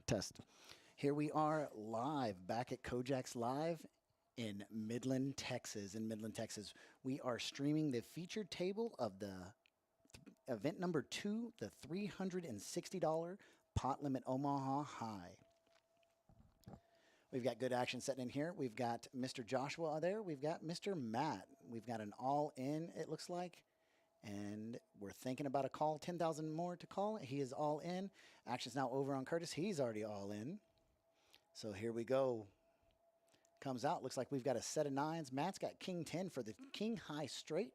Test. Here we are live back at Kojak's Live in Midland, Texas. We are streaming the featured table of the event number 2, the $360 pot limit Omaha High. We've got good action setting in here. We've got Mr. Joshua there. We've got Mr. Matt. We've got an all-in, it looks like. And we're thinking about a call, 10,000 more to call. He is all in. Action's now over on Curtis. He's already all in. So here we go. Comes out. Looks like we've got a set of nines. Matt's got king 10 for the king high straight.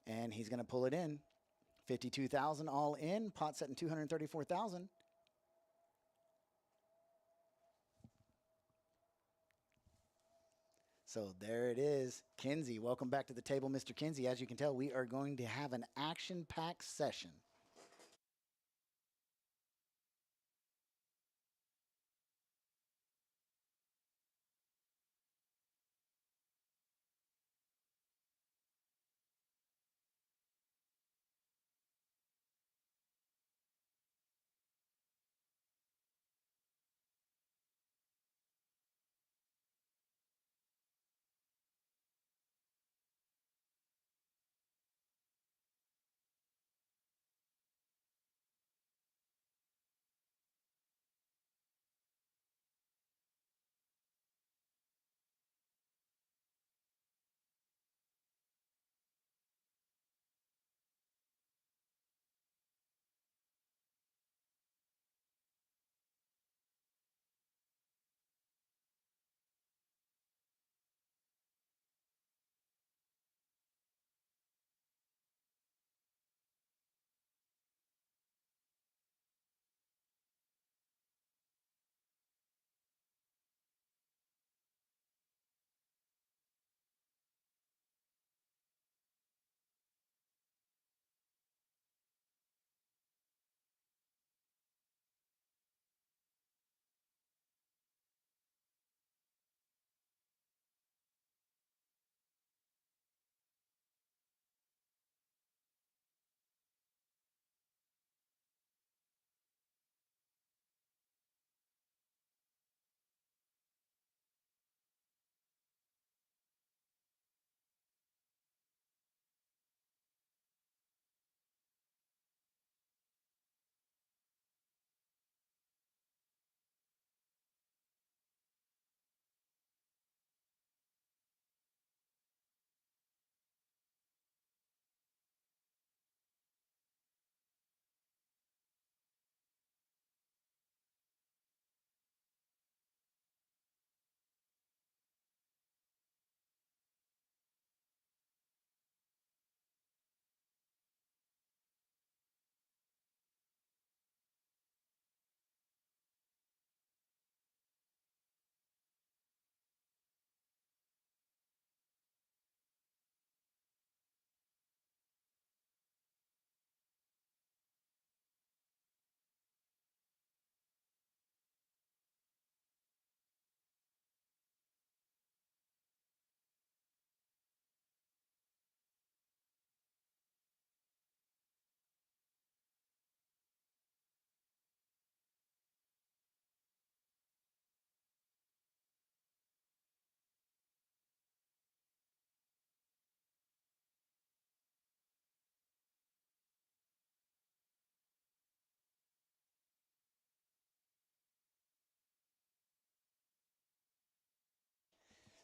And he's going to pull it in. 52,000 all in. Pot setting 234,000. So there it is. Kinsey, welcome back to the table, Mr. Kinsey. As you can tell, we are going to have an action-packed session.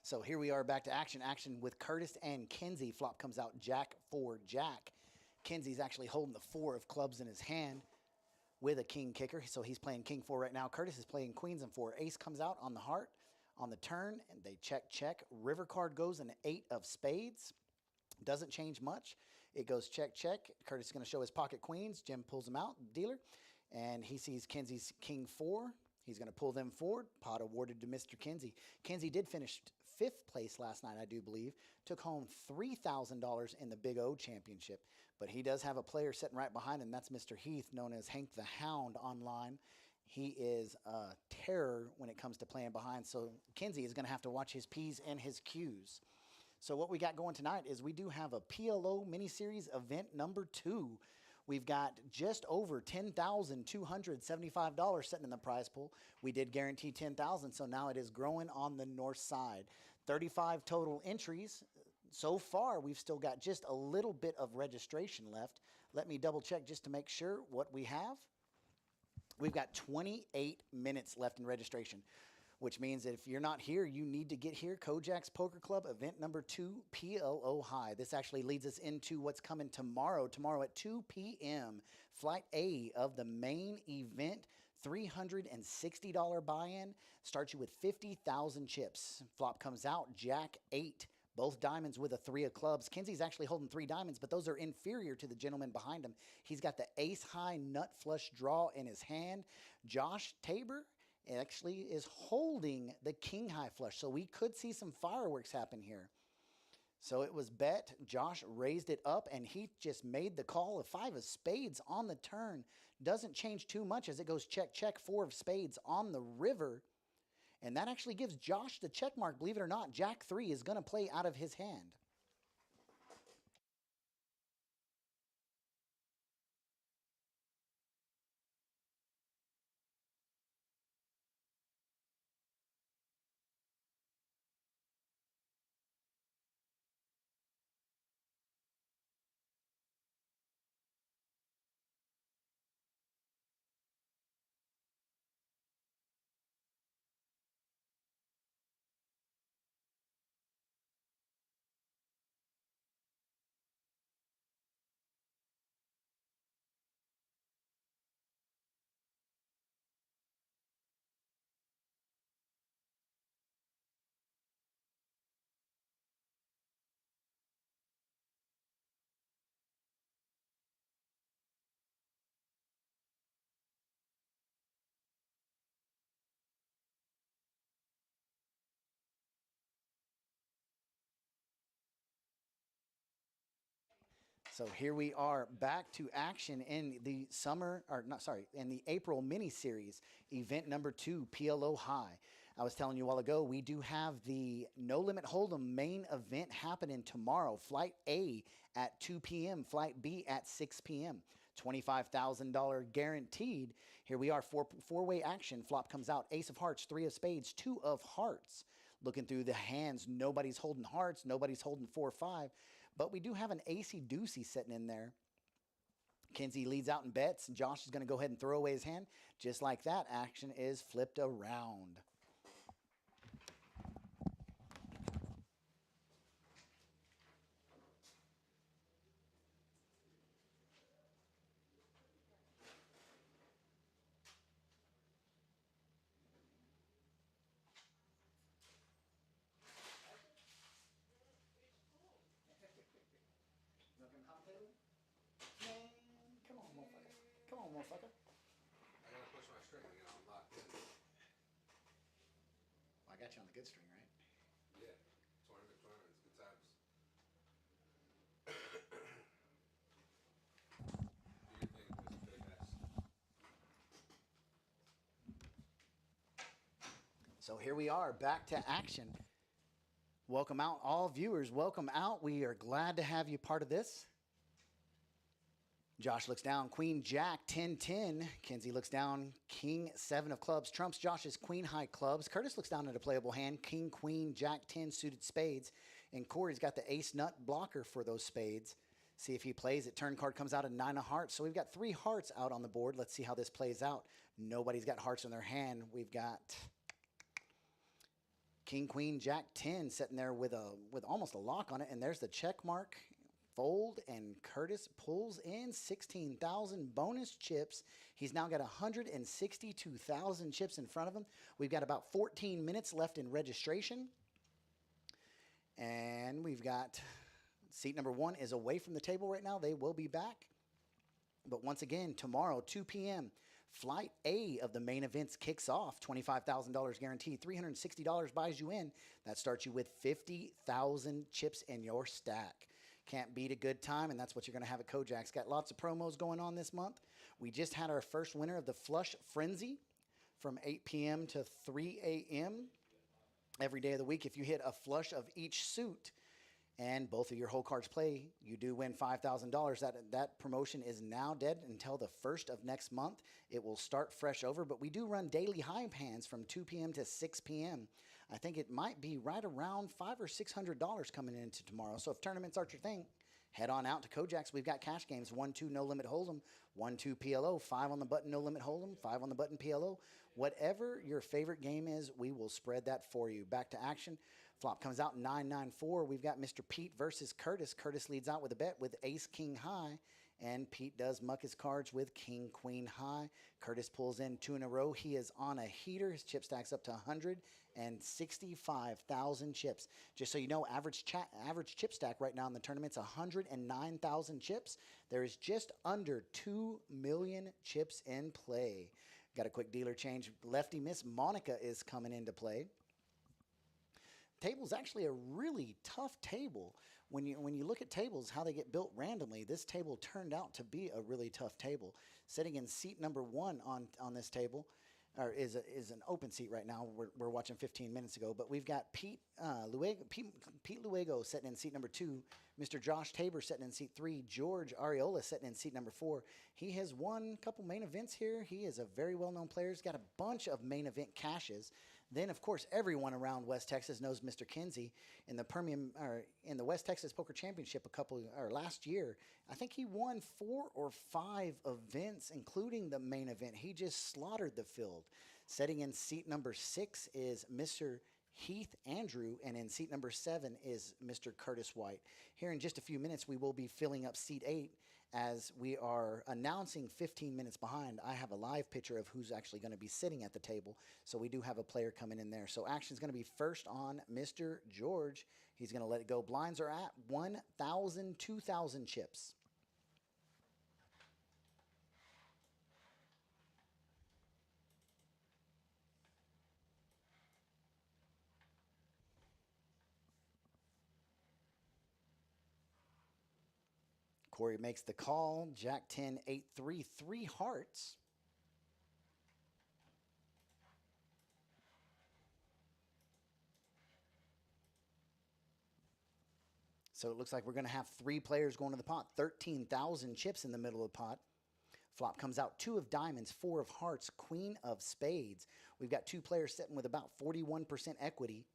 So here we are back to action with Curtis and Kinsey. Flop comes out Jack 4 Jack. Kinsey's actually holding the 4 of clubs in his hand with a king kicker. So he's playing king 4 right now. Curtis is playing queens and 4. Ace comes out on the heart on the turn, and they check. River card goes an 8 of spades. Doesn't change much. It goes check. Curtis is going to show his pocket queens. Jim pulls them out, dealer, and he sees Kinsey's king 4. He's going to pull them forward. Pot awarded to Mr. Kinsey. Kinsey did finish 5th place last night, I do believe. Took home $3,000 in the Big'O championship. But he does have a player sitting right behind him. That's Mr. Heath, known as Hank the Hound online. He is a terror when it comes to playing behind. So Kinsey is going to have to watch his P's and his Q's. So what we got going tonight is we do have a PLO miniseries event number 2. We've got just over $10,275 sitting in the prize pool. We did guarantee 10,000, so now it is growing on the north side. 35 total entries. So far, we've still got just a little bit of registration left. Let me double check just to make sure what we have. We've got 28 minutes left in registration, which means that if you're not here, you need to get here. Kojak's Poker Club, event number 2, PLO High. This actually leads us into what's coming tomorrow. Tomorrow at 2 p.m., Flight A of the main event, $360 buy-in. Starts you with 50,000 chips. Flop comes out, Jack 8. Both diamonds with a 3 of clubs. Kenzie's actually holding 3 diamonds, but those are inferior to the gentleman behind him. He's got the ace high nut flush draw in his hand. Josh Tabor actually is holding the king high flush, so we could see some fireworks happen here. So it was bet. Josh raised it up, and he just made the call of 5 of spades on the turn. Doesn't change too much as it goes check, check, 4 of spades on the river. And that actually gives Josh the check mark. Believe it or not, Jack 3 is going to play out of his hand. So here we are back to action in the in the April mini series, event number 2, PLO High. I was telling you a while ago, we do have the No Limit Hold'em main event happening tomorrow. Flight A at 2 p.m., Flight B at 6 p.m. $25,000 guaranteed. Here we are, four-way action. Flop comes out, ace of hearts, 3 of spades, 2 of hearts. Looking through the hands, nobody's holding hearts, nobody's holding 4-5. But we do have an acey-deucey sitting in there. Kenzie leads out in bets. Josh is going to go ahead and throw away his hand. Just like that, action is flipped around. Motherfucker. I gotta push my string to get on locked in. Well, I got you on the good string, right? Yeah, tournaments, good times. Do your thing, Mr. Big Ass. So here we are, back to action. Welcome out, all viewers. Welcome out. We are glad to have you part of this. Josh looks down, Queen Jack, 10-10. Kenzie looks down, King 7 of clubs. Trumps Josh's Queen High clubs. Curtis looks down at a playable hand, King, Queen, Jack 10 suited spades. And Corey's got the ace nut blocker for those spades. See if he plays it. Turn card comes out a 9 of hearts. So we've got 3 hearts out on the board. Let's see how this plays out. Nobody's got hearts in their hand. We've got King, Queen, Jack 10 sitting there with almost a lock on it. And there's the check mark. Fold, and Curtis pulls in 16,000 bonus chips. He's now got 162,000 chips in front of him. We've got about 14 minutes left in registration. And we've got seat number 1 is away from the table right now. They will be back. But once again, tomorrow, 2 p.m., Flight A of the main events kicks off. $25,000 guaranteed. $360 buys you in. That starts you with 50,000 chips in your stack. Can't beat a good time, and that's what you're going to have at Kojak's. Got lots of promos going on this month. We just had our first winner of the Flush Frenzy from 8 p.m. to 3 a.m. every day of the week. If you hit a flush of each suit and both of your whole cards play, you do win $5,000. That promotion is now dead until the 1st of next month. It will start fresh over, but we do run daily high hands from 2 p.m. to 6 p.m. I think it might be right around $500 or $600 coming into tomorrow. So if tournaments aren't your thing, head on out to Kojak's. We've got cash games, 1-2 no limit hold'em, 1-2 PLO, 5 on the button no limit hold'em, 5 on the button PLO. Whatever your favorite game is, we will spread that for you. Back to action. Flop comes out 9-9-4. We've got Mr. Pete versus Curtis. Curtis leads out with a bet with ace king high, and Pete does muck his cards with king queen high. Curtis pulls in 2 in a row. He is on a heater. His chip stacks up to 165,000 chips. Just so you know, average chip stack right now in the tournament's 109,000 chips. There is just under 2 million chips in play. Got a quick dealer change. Lefty Miss Monica is coming into play. Table's actually a really tough table. When you look at tables, how they get built randomly, this table turned out to be a really tough table. Sitting in seat number 1 on this table, or is an open seat right now. We're watching 15 minutes ago, but we've got Pete Luego sitting in seat number 2, Mr. Josh Tabor sitting in seat 3, George Ariola sitting in seat number 4. He has won a couple main events here. He is a very well-known player. He's got a bunch of main event caches. Then, of course, everyone around West Texas knows Mr. Kinsey in the West Texas Poker Championship last year. I think he won 4 or 5 events, including the main event. He just slaughtered the field. Sitting in seat number 6 is Mr. Heath Andrew, and in seat number 7 is Mr. Curtis White. Here in just a few minutes, we will be filling up seat 8 as we are announcing 15 minutes behind. I have a live picture of who's actually going to be sitting at the table, so we do have a player coming in there. So action's going to be first on Mr. George. He's going to let it go. Blinds are at 1,000, 2,000 chips. Corey makes the call. Jack 10, 8-3, 3 hearts. So it looks like we're going to have 3 players going to the pot. 13,000 chips in the middle of the pot. Flop comes out 2 of diamonds, 4 of hearts, queen of spades. We've got 2 players sitting with about 41% equity.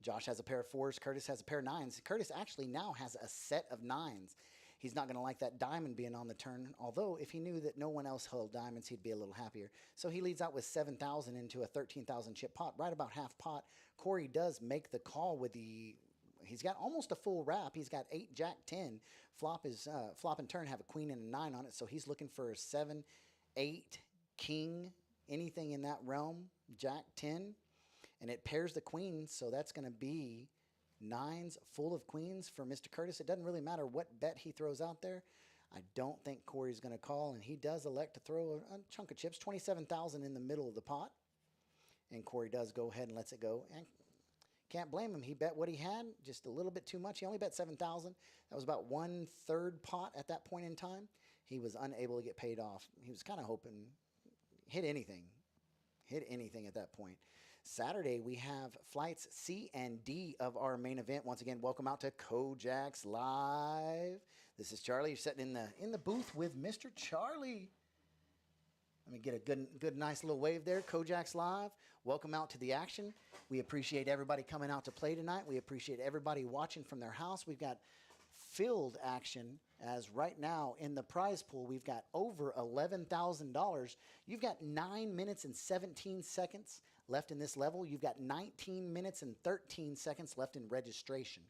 Josh has a pair of 4s. Curtis has a pair of 9s. Curtis actually now has a set of 9s. He's not going to like that diamond being on the turn, although if he knew that no one else held diamonds, he'd be a little happier. So he leads out with 7,000 into a 13,000 chip pot, right about half pot. Corey does make the call with he's got almost a full wrap. He's got 8, Jack 10. Flop and turn have a queen and a 9 on it, so he's looking for a 7, 8, king, anything in that realm, Jack 10. And it pairs the queen, so that's going to be 9s full of queens for Mr. Curtis. It doesn't really matter what bet he throws out there. I don't think Corey's going to call, and he does elect to throw a chunk of chips, 27,000 in the middle of the pot. And Corey does go ahead and lets it go. And can't blame him. He bet what he had, just a little bit too much. He only bet 7,000. That was about 1/3 pot at that point in time. He was unable to get paid off. He was kind of hoping, hit anything at that point. Saturday, we have flights C and D of our main event. Once again, welcome out to Kojak's Live. This is Charlie. You're sitting in the booth with Mr. Charlie. Let me get a good, nice little wave there. Kojak's Live. Welcome out to the action. We appreciate everybody coming out to play tonight. We appreciate everybody watching from their house. We've got filled action as right now in the prize pool, we've got over $11,000. You've got 9 minutes and 17 seconds left in this level. You've got 19 minutes and 13 seconds left in registration.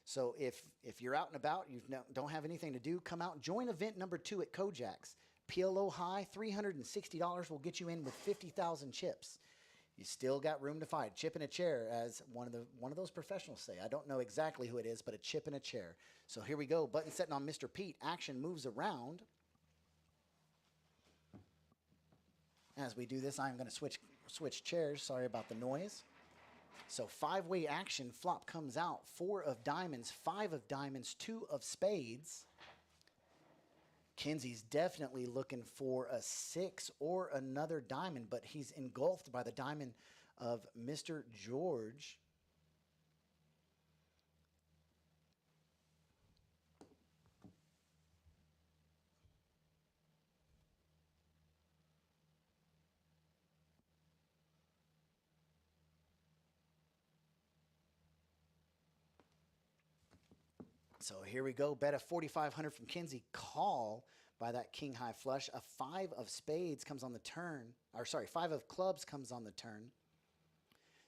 So if you're out and about, you don't have anything to do, come out, join event number 2 at Kojak's. PLO high, $360 will get you in with 50,000 chips. You still got room to fight. Chip in a chair, as one of those professionals say. I don't know exactly who it is, but a chip in a chair. So here we go. Button setting on Mr. Pete. Action moves around. As we do this, I'm going to switch chairs. Sorry about the noise. So 5-way action. Flop comes out. 4 of diamonds, 5 of diamonds, 2 of spades. Kinsey's definitely looking for a 6 or another diamond, but he's engulfed by the diamond of Mr. George. So here we go. Bet a 4,500 from Kinsey. Call by that king high flush. A 5 of spades comes on the turn. Or sorry, 5 of clubs comes on the turn.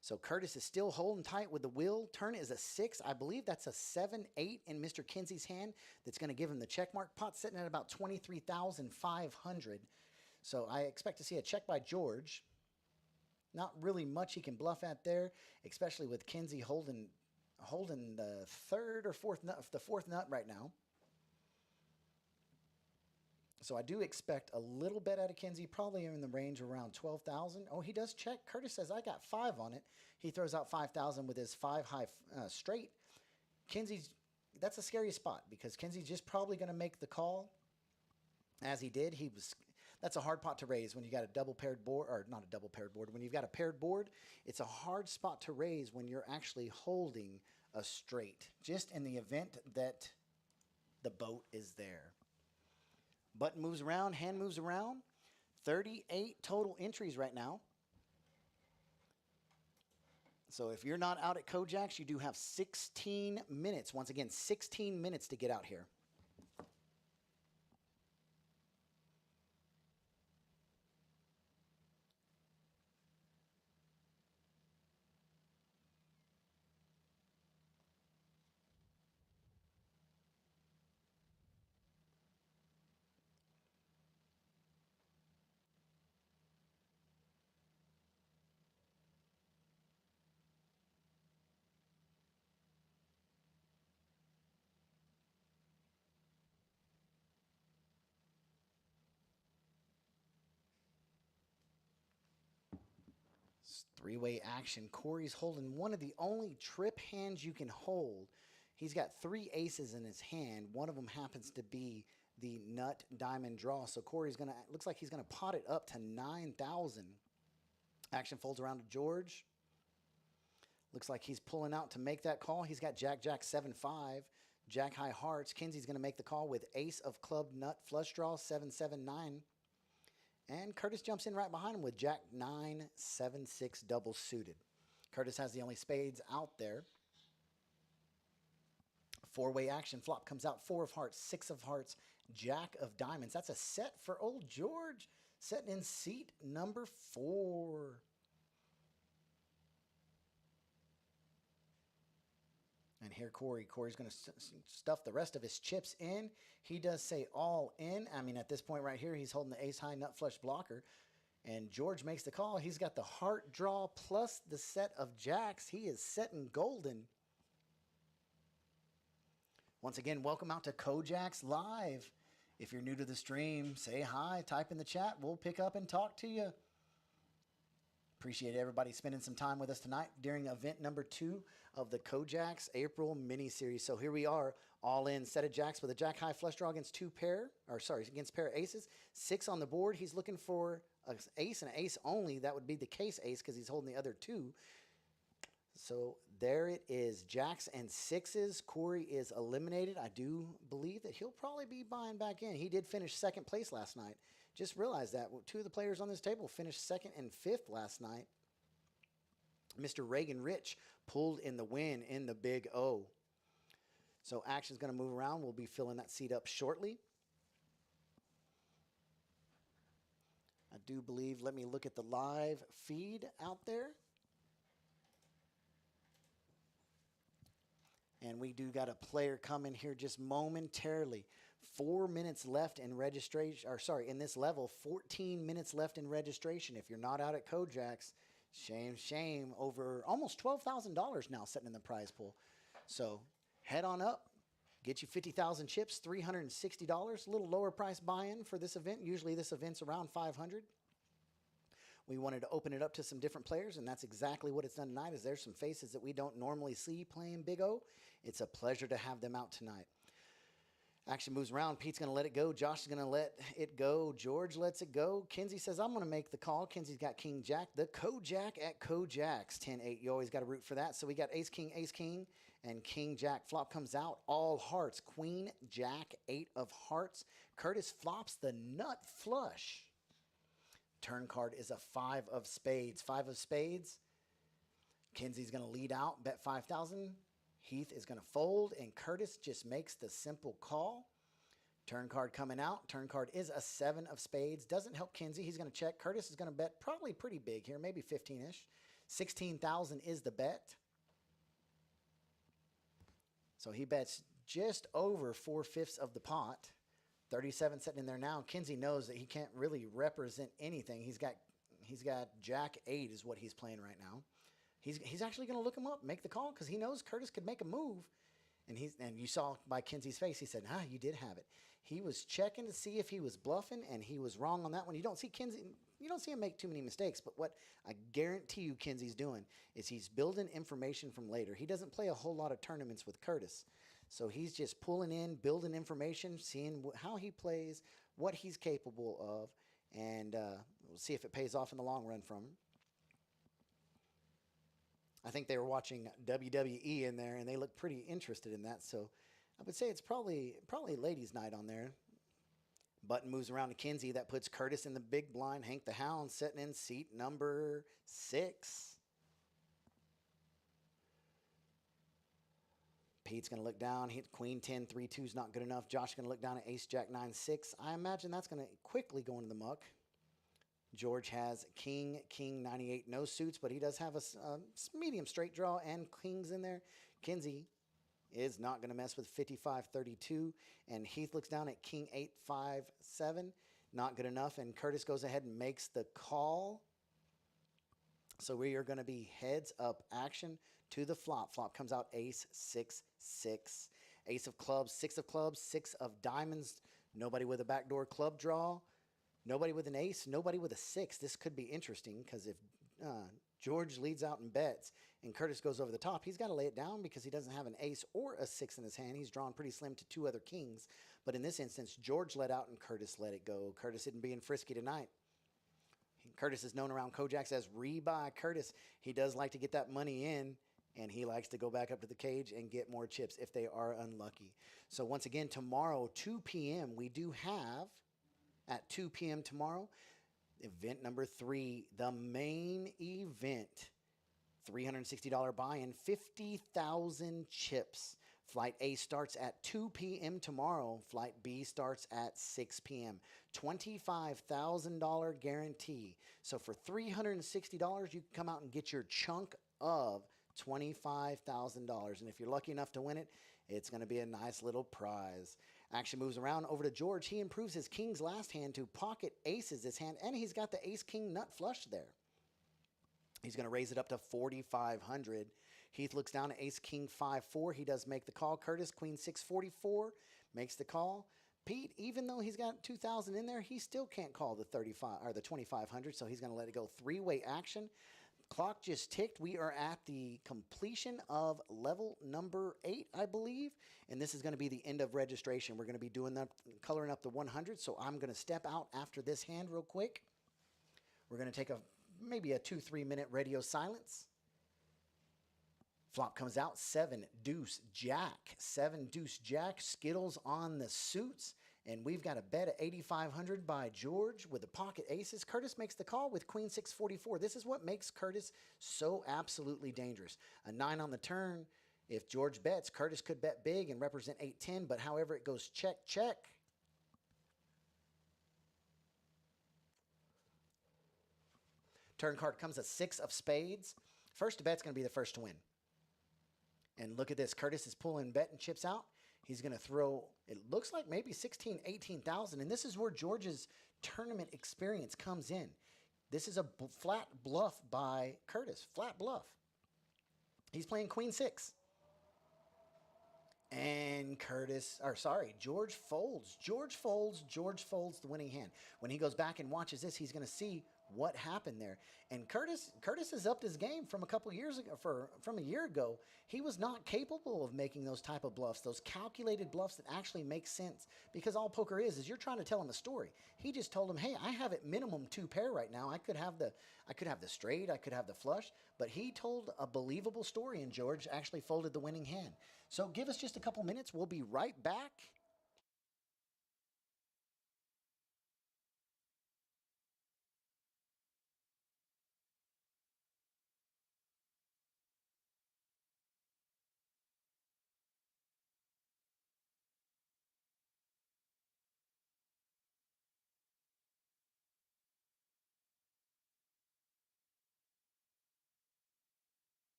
So Curtis is still holding tight with the wheel. Turn is a 6. I believe that's a 7-8 in Mr. Kinsey's hand. That's going to give him the check mark. Pot sitting at about 23,500. So I expect to see a check by George. Not really much he can bluff at there, especially with Kinsey holding the third or fourth nut, the fourth nut right now. So I do expect a little bet out of Kinsey, probably in the range around 12,000. Oh, he does check. Curtis says, I got 5 on it. He throws out 5,000 with his 5 high straight. Kinsey's, that's a scary spot because Kinsey's just probably going to make the call. As he did, that's a hard pot to raise when you got a double paired board, or not a double paired board. When you've got a paired board, it's a hard spot to raise when you're actually holding a straight, just in the event that the boat is there. Button moves around, hand moves around. 38 total entries right now. So if you're not out at Kojaks, you do have 16 minutes. Once again, 16 minutes to get out here. Three-way action. Corey's holding one of the only trip hands you can hold. He's got 3 aces in his hand. One of them happens to be the nut diamond draw. So Corey's going to, looks like he's going to pot it up to 9,000. Action folds around to George. Looks like he's pulling out to make that call. He's got Jack, 7-5. Jack high hearts. Kinsey's going to make the call with ace of club nut flush draw, 7-7-9. And Curtis jumps in right behind him with Jack 9, 7-6 double suited. Curtis has the only spades out there. 4-way action. Flop comes out 4 of hearts, 6 of hearts, Jack of diamonds. That's a set for old George. Sitting in seat number 4. And here Corey's going to stuff the rest of his chips in. He does say all in. I mean, at this point right here, he's holding the ace-high nut flush blocker. And George makes the call. He's got the heart draw plus the set of jacks. He is setting golden. Once again, welcome out to Kojaks Live. If you're new to the stream, say hi, type in the chat. We'll pick up and talk to you. Appreciate everybody spending some time with us tonight during event number 2 of the Kojaks April mini-series. So here we are, all in, set of jacks with a jack high flush draw against against pair of aces. 6 on the board. He's looking for an ace and an ace only. That would be the case ace because he's holding the other 2. So there it is, jacks and 6s. Corey is eliminated. I do believe that he'll probably be buying back in. He did finish 2nd place last night. Just realized that 2 of the players on this table finished 2nd and 5th last night. Mr. Reagan Rich pulled in the win in the Big O. So action's going to move around. We'll be filling that seat up shortly. I do believe, let me look at the live feed out there. And we do got a player coming here just momentarily. 4 minutes left in registration, in this level, 14 minutes left in registration. If you're not out at Kojaks, shame, over almost $12,000 now sitting in the prize pool. So head on up, get you 50,000 chips, $360, a little lower price buy-in for this event. Usually this event's around 500. We wanted to open it up to some different players, and that's exactly what it's done tonight. Is there's some faces that we don't normally see playing Big O. It's a pleasure to have them out tonight. Action moves around. Pete's going to let it go. Josh is going to let it go. George lets it go. Kinsey says, I'm going to make the call. Kinsey's got King Jack. The Kojak at Kojaks. 10-8. You always got to root for that. So we got Ace King, and King Jack. Flop comes out. All hearts. Queen Jack, 8 of hearts. Curtis flops the nut flush. Turn card is a 5 of spades. 5 of spades. Kinsey's going to lead out. Bet 5,000. Heath is going to fold, and Curtis just makes the simple call. Turn card coming out. Turn card is a 7 of spades. Doesn't help Kinsey. He's going to check. Curtis is going to bet probably pretty big here, maybe 15-ish. 16,000 is the bet. So he bets just over 4/5 of the pot. 37 sitting in there now. Kinsey knows that he can't really represent anything. He's got Jack 8 is what he's playing right now. He's actually going to look him up, make the call, because he knows Curtis could make a move. And you saw by Kinsey's face, he said, you did have it. He was checking to see if he was bluffing, and he was wrong on that one. You don't see him make too many mistakes, but what I guarantee you Kinsey's doing is he's building information from later. He doesn't play a whole lot of tournaments with Curtis. So he's just pulling in, building information, seeing how he plays, what he's capable of, and we'll see if it pays off in the long run from him. I think they were watching WWE in there, and they looked pretty interested in that. So I would say it's probably ladies' night on there. Button moves around to Kinsey. That puts Curtis in the big blind. Hank the Hound sitting in seat number 6. Pete's going to look down. Queen 10, 3-2 is not good enough. Josh is going to look down at ace, jack, 9, 6. I imagine that's going to quickly go into the muck. George has king, 98, no suits, but he does have a medium straight draw and kings in there. Kinsey is not going to mess with 55, 32, and Heath looks down at king 8, 5, 7. Not good enough, and Curtis goes ahead and makes the call. So we are going to be heads up action to the flop. Flop comes out ace, 6, 6. Ace of clubs, 6 of clubs, 6 of diamonds. Nobody with a backdoor club draw. Nobody with an ace, nobody with a 6. This could be interesting because if George leads out and bets and Curtis goes over the top, he's got to lay it down because he doesn't have an ace or a 6 in his hand. He's drawn pretty slim to 2 other kings. But in this instance, George let out and Curtis let it go. Curtis isn't being frisky tonight. Curtis is known around Kojaks as rebuy Curtis. He does like to get that money in, and he likes to go back up to the cage and get more chips if they are unlucky. So once again, tomorrow, 2 p.m., we do have... At 2 p.m. tomorrow, event number 3, the main event, $360 buy-in, 50,000 chips. Flight A starts at 2 p.m. tomorrow. Flight B starts at 6 p.m. $25,000 guarantee. So for $360, you can come out and get your chunk of $25,000. And if you're lucky enough to win it, it's going to be a nice little prize. Action moves around over to George. He improves his king's last hand to pocket aces this hand, and he's got the ace-king nut flush there. He's going to raise it up to 4,500. Heath looks down at ace-king 5-4. He does make the call. Curtis, queen 6-44, makes the call. Pete, even though he's got 2,000 in there, he still can't call the 2,500, so he's going to let it go. 3-way action. Clock just ticked. We are at the completion of level number 8, I believe. And this is going to be the end of registration. We're going to be doing that, coloring up the 100. So I'm going to step out after this hand real quick. We're going to take maybe a 2-3 minute radio silence. Flop comes out, 7 deuce jack. 7 deuce jack. Skittles on the suits. And we've got a bet at 8,500 by George with the pocket aces. Curtis makes the call with queen 6-44. This is what makes Curtis so absolutely dangerous. A 9 on the turn. If George bets, Curtis could bet big and represent 8-10, but however it goes check, check. Turn card comes a 6 of spades. First to bet's going to be the first to win. And look at this. Curtis is pulling bet and chips out. He's going to throw, it looks like maybe 16, 18,000. And this is where George's tournament experience comes in. This is a flat bluff by Curtis. Flat bluff. He's playing queen 6. And George folds. George folds the winning hand. When he goes back and watches this, he's going to see what happened there. And Curtis has upped his game from a couple years ago, from a year ago. He was not capable of making those type of bluffs, those calculated bluffs that actually make sense, because all poker is you're trying to tell him a story. He just told him, hey, I have at minimum 2 pair right now. I could have the straight, I could have the flush, but he told a believable story, and George actually folded the winning hand. So give us just a couple minutes. We'll be right back.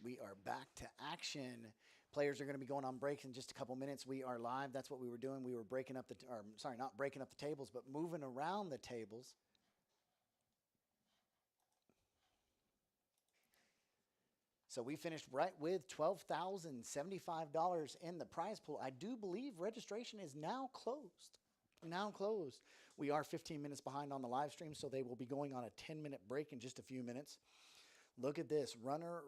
We are back to action. Players are going to be going on breaks in just a couple minutes. We are live. That's what we were doing. We were breaking up not breaking up the tables, but moving around the tables. So we finished right with $12,075 in the prize pool. I do believe registration is now closed. Now closed. We are 15 minutes behind on the live stream, so they will be going on a 10-minute break in just a few minutes. Look at this. Runner,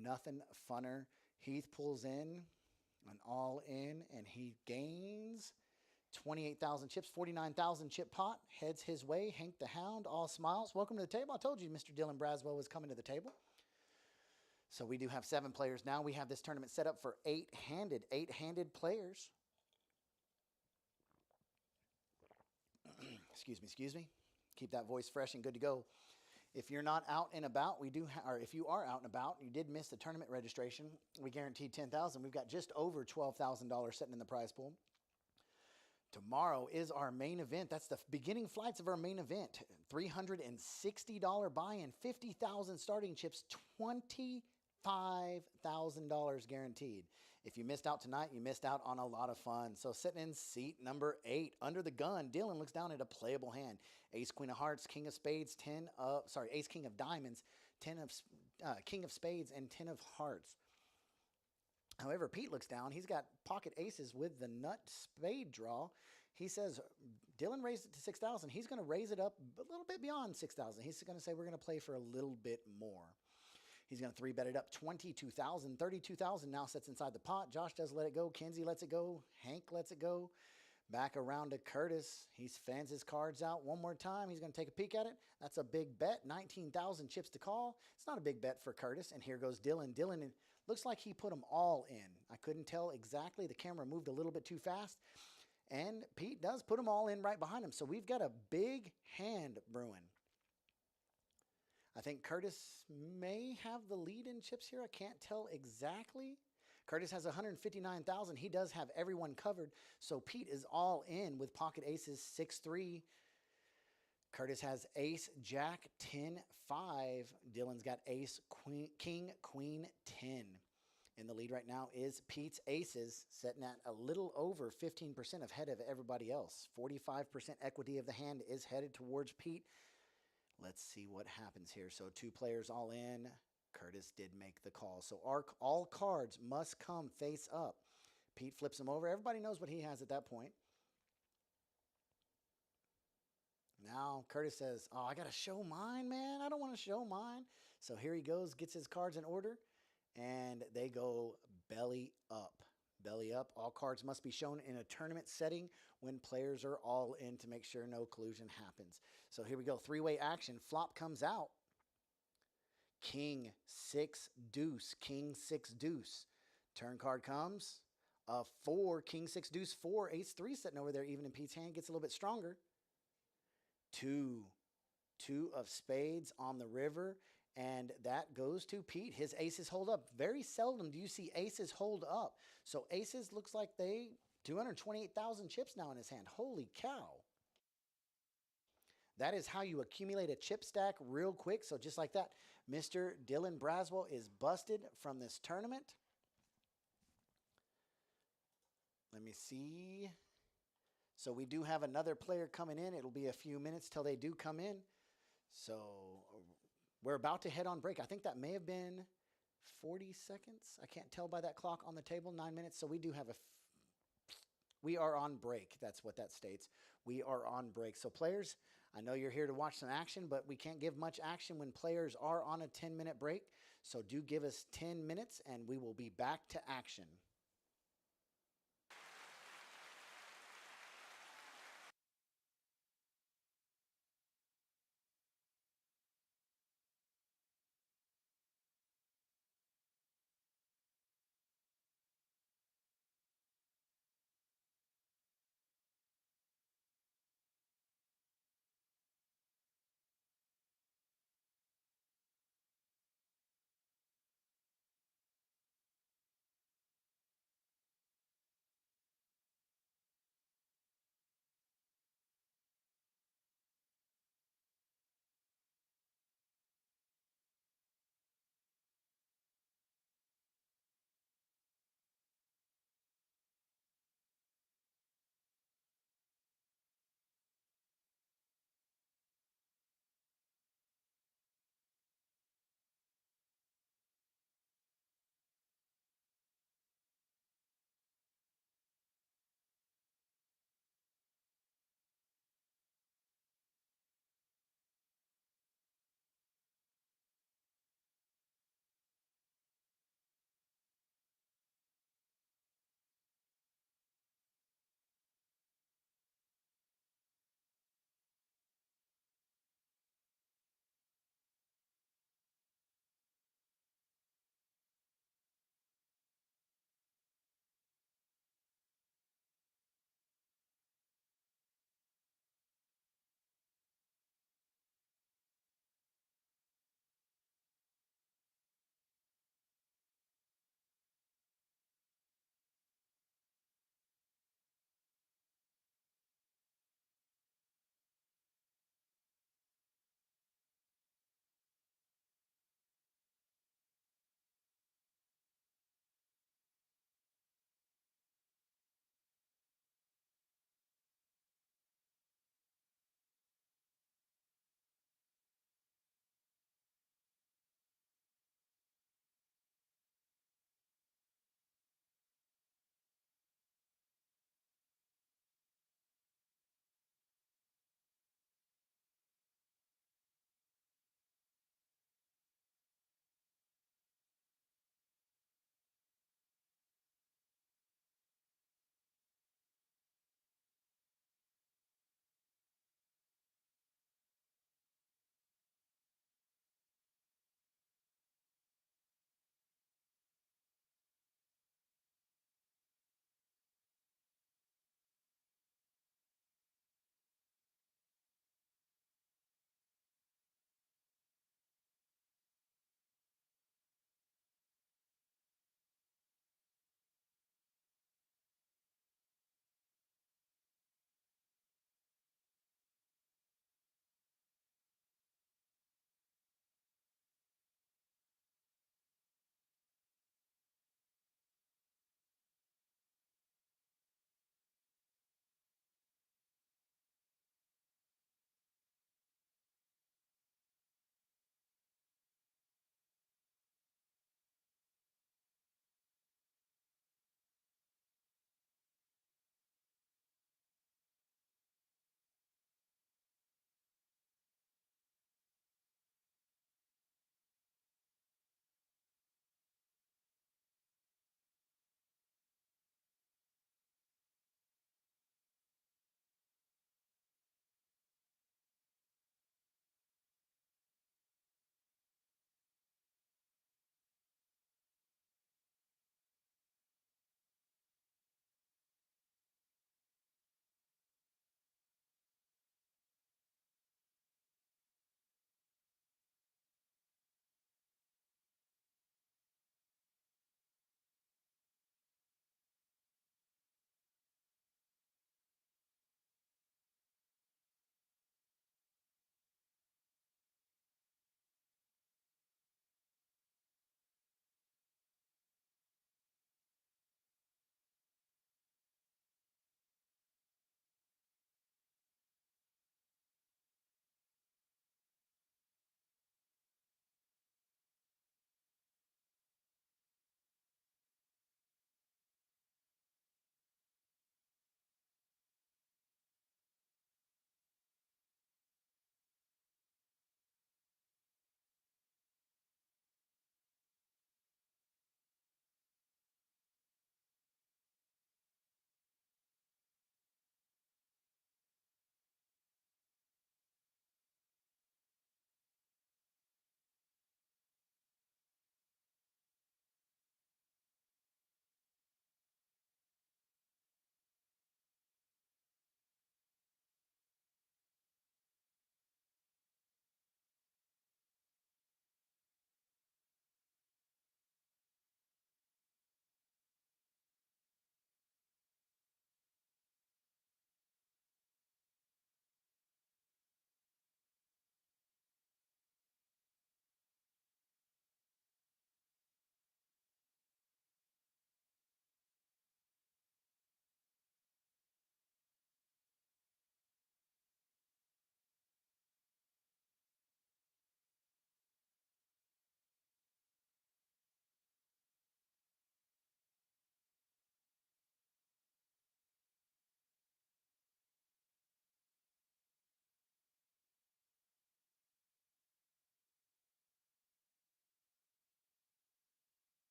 nothing funner. Heath pulls in, an all in, and he gains 28,000 chips, 49,000 chip pot. Heads his way. Hank the Hound, all smiles. Welcome to the table. I told you Mr. Dylan Braswell was coming to the table. So we do have 7 players now. We have this tournament set up for 8-handed players. Excuse me. Keep that voice fresh and good to go. If you're not out and about, or if you are out and about, you did miss the tournament registration, we guaranteed $10,000. We've got just over $12,000 sitting in the prize pool. Tomorrow is our main event. That's the beginning flights of our main event. $360 buy-in, 50,000 starting chips, $25,000 guaranteed. If you missed out tonight, you missed out on a lot of fun. So sitting in seat number 8, under the gun, Dylan looks down at a playable hand. Ace, Queen of Hearts, King of Spades, Ace, King of Diamonds, King of Spades, and 10 of Hearts. However, Pete looks down. He's got pocket aces with the nut spade draw. He says, Dylan raised it to 6,000. He's going to raise it up a little bit beyond 6,000. He's going to say we're going to play for a little bit more. He's going to 3-bet it up 22,000. 32,000 now sits inside the pot. Josh does let it go. Kenzie lets it go. Hank lets it go. Back around to Curtis. He fans his cards out one more time. He's going to take a peek at it. That's a big bet. 19,000 chips to call. It's not a big bet for Curtis. And here goes Dylan. Dylan, it looks like he put them all in. I couldn't tell exactly. The camera moved a little bit too fast. And Pete does put them all in right behind him. So we've got a big hand brewing. I think Curtis may have the lead in chips here. I can't tell exactly. Curtis has 159,000. He does have everyone covered. So Pete is all in with pocket aces 6-3. Curtis has ace, jack, 10, 5. Dylan's got ace, queen, king, queen, 10. In the lead right now is Pete's aces, sitting at a little over 15% ahead of everybody else. 45% equity of the hand is headed towards Pete. Let's see what happens here. So 2 players all in. Curtis did make the call. So all cards must come face up. Pete flips them over. Everybody knows what he has at that point. Now Curtis says, oh, I got to show mine, man. I don't want to show mine. So here he goes, gets his cards in order, and they go belly up. Belly up. All cards must be shown in a tournament setting when players are all in to make sure no collusion happens. So here we go. 3-way action. Flop comes out. King, 6, deuce. King, 6, deuce. Turn card comes. 4, King, 6, deuce, 4. Ace, 3 sitting over there even in Pete's hand. Gets a little bit stronger. 2 of spades on the river. And that goes to Pete. His aces hold up. Very seldom do you see aces hold up. So aces looks like 228,000 chips now in his hand. Holy cow. That is how you accumulate a chip stack real quick. So just like that, Mr. Dylan Braswell is busted from this tournament. Let me see. So we do have another player coming in. It'll be a few minutes till they do come in. So we're about to head on break. I think that may have been 40 seconds. I can't tell by that clock on the table. 9 minutes. So we do have we are on break. That's what that states. We are on break. So players, I know you're here to watch some action, but we can't give much action when players are on a 10-minute break. So do give us 10 minutes and we will be back to action.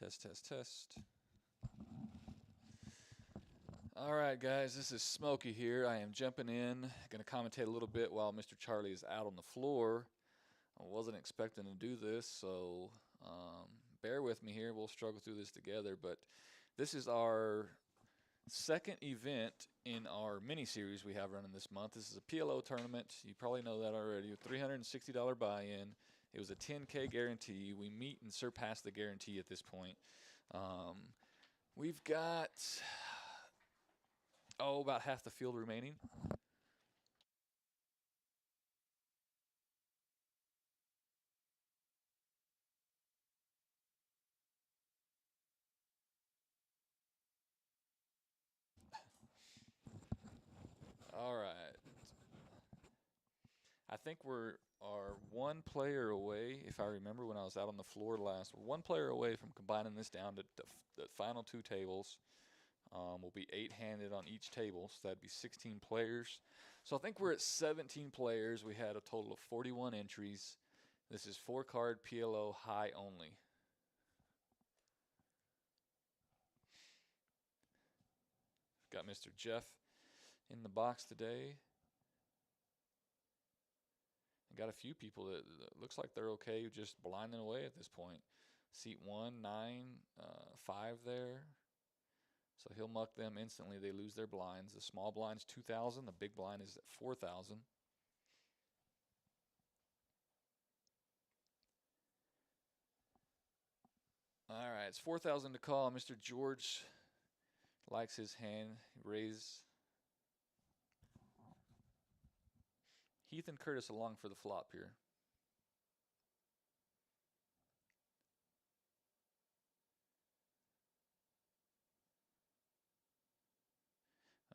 Test, test, test. All right, guys, this is Smokey here. I am jumping in, going to commentate a little bit while Mr. Charlie is out on the floor. I wasn't expecting to do this, so bear with me here. We'll struggle through this together, but this is our second event in our mini-series we have running this month. This is a PLO tournament. You probably know that already. A $360 buy-in. It was a 10K guarantee. We meet and surpass the guarantee at this point. We've got, about half the field remaining. All right. I think we're one player away, if I remember when I was out on the floor last, we're one player away from combining this down to the final two tables. Will be 8-handed on each table, so that'd be 16 players. So I think we're at 17 players. We had a total of 41 entries. This is 4-card PLO high only. Got Mr. Jeff in the box today. And got a few people that looks like they're okay just blinding away at this point. Seat 1, 9, 5 there. So he'll muck them instantly. They lose their blinds. The small blind's 2,000. The big blind is at 4,000. All right, it's 4,000 to call. Mr. George likes his hand. Raise. Heath and Curtis along for the flop here.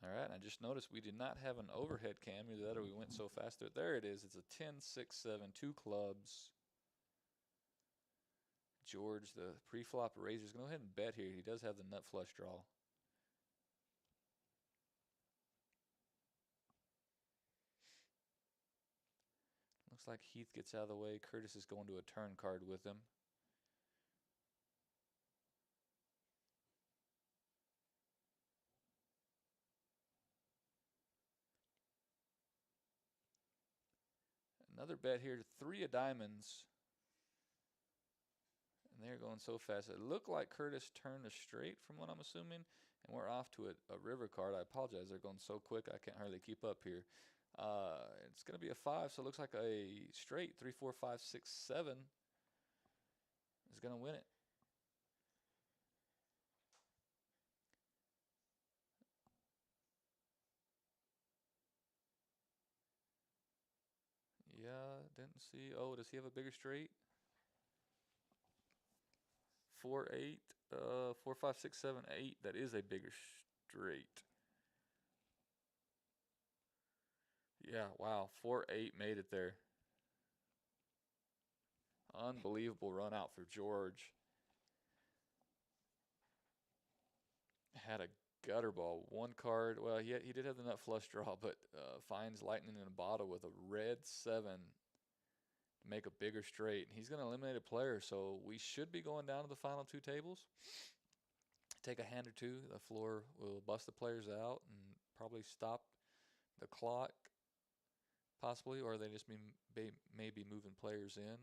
All right, I just noticed we did not have an overhead cam. Either that or we went so fast. There it is. It's a 10, 6, 7, 2 clubs. George, the pre-flop raiser, is going to go ahead and bet here. He does have the nut flush draw. Looks like Heath gets out of the way. Curtis is going to a turn card with him. Another bet here, 3 of diamonds. And they're going so fast. It looked like Curtis turned a straight from what I'm assuming. And we're off to a river card. I apologize. They're going so quick I can't hardly keep up here. It's going to be a 5, so it looks like a straight 3, 4, 5, 6, 7 is going to win it. Yeah, didn't see. Oh, does he have a bigger straight? 4, 8, 4, 5, 6, 7, 8. That is a bigger straight. Yeah, wow. 4, 8 made it there. Unbelievable run out for George. Had a gutter ball. 1 card. Well, he did have the nut flush draw, but finds lightning in a bottle with a red 7 to make a bigger straight. He's going to eliminate a player, so we should be going down to the final 2 tables. Take a hand or two. The floor will bust the players out and probably stop the clock, possibly, or they just may be moving players in.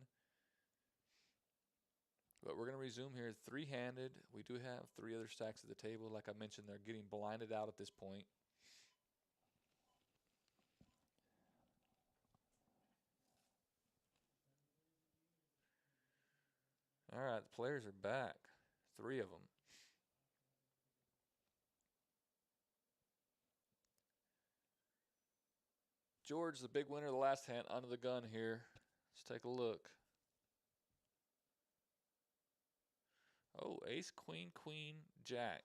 But we're going to resume here 3-handed. We do have 3 other stacks at the table. Like I mentioned, they're getting blinded out at this point. All right, the players are back. 3 of them. George, the big winner of the last hand, under the gun here. Let's take a look. Oh, ace, queen, queen, jack.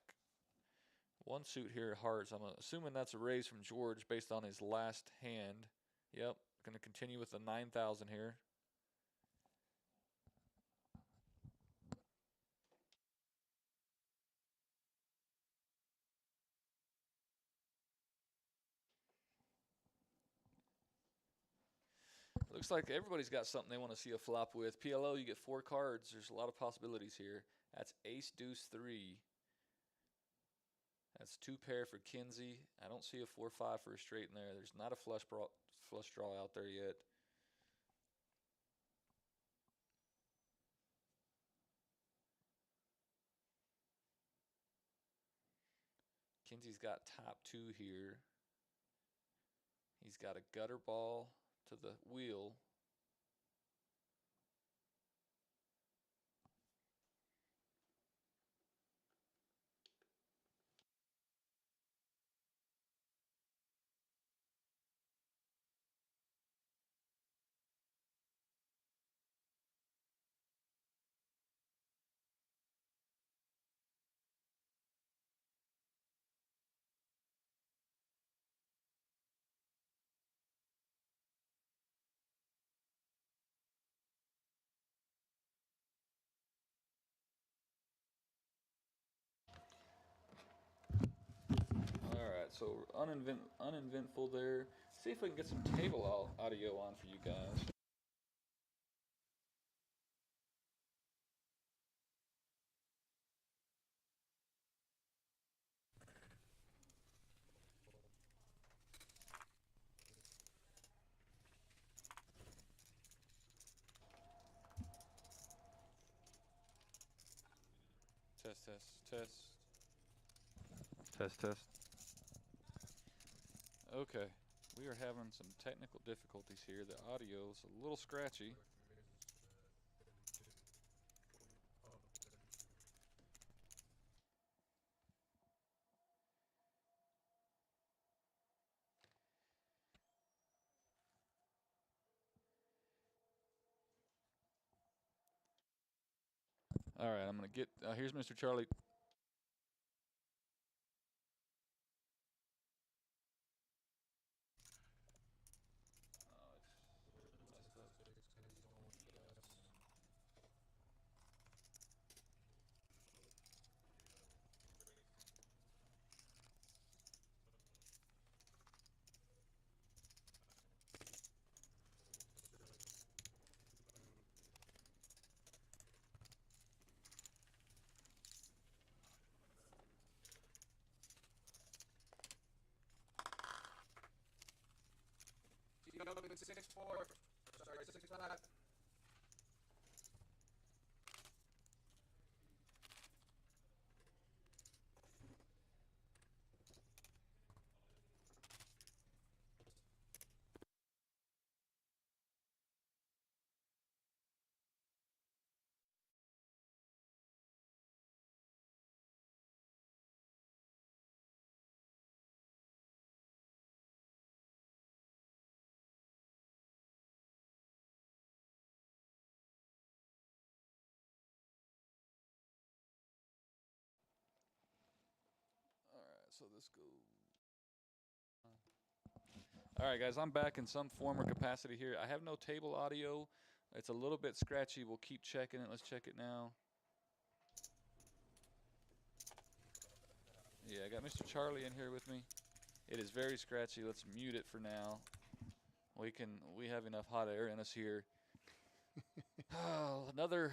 1 suit here, hearts. I'm assuming that's a raise from George based on his last hand. Yep, going to continue with the 9,000 here. Looks like everybody's got something they want to see a flop with. PLO, you get 4 cards. There's a lot of possibilities here. That's ace deuce 3. That's 2 pair for Kinsey. I don't see a 4-5 for a straight in there. There's not a flush draw out there yet. Kinsey's got top 2 here. He's got a gutter ball to the wheel. Alright, so uneventful there. See if we can get some table audio on for you guys. Test, test, test. Test, test. Okay, we are having some technical difficulties here. The audio is a little scratchy. Alright, I'm going to get, here's Mr. Charlie. You know, 6-4. Sorry, 6-5. Alright, so this goes. Alright, guys, I'm back in some form or capacity here. I have no table audio. It's a little bit scratchy. We'll keep checking it. Let's check it now. Yeah, I got Mr. Charlie in here with me. It is very scratchy. Let's mute it for now. We have enough hot air in us here. Oh, another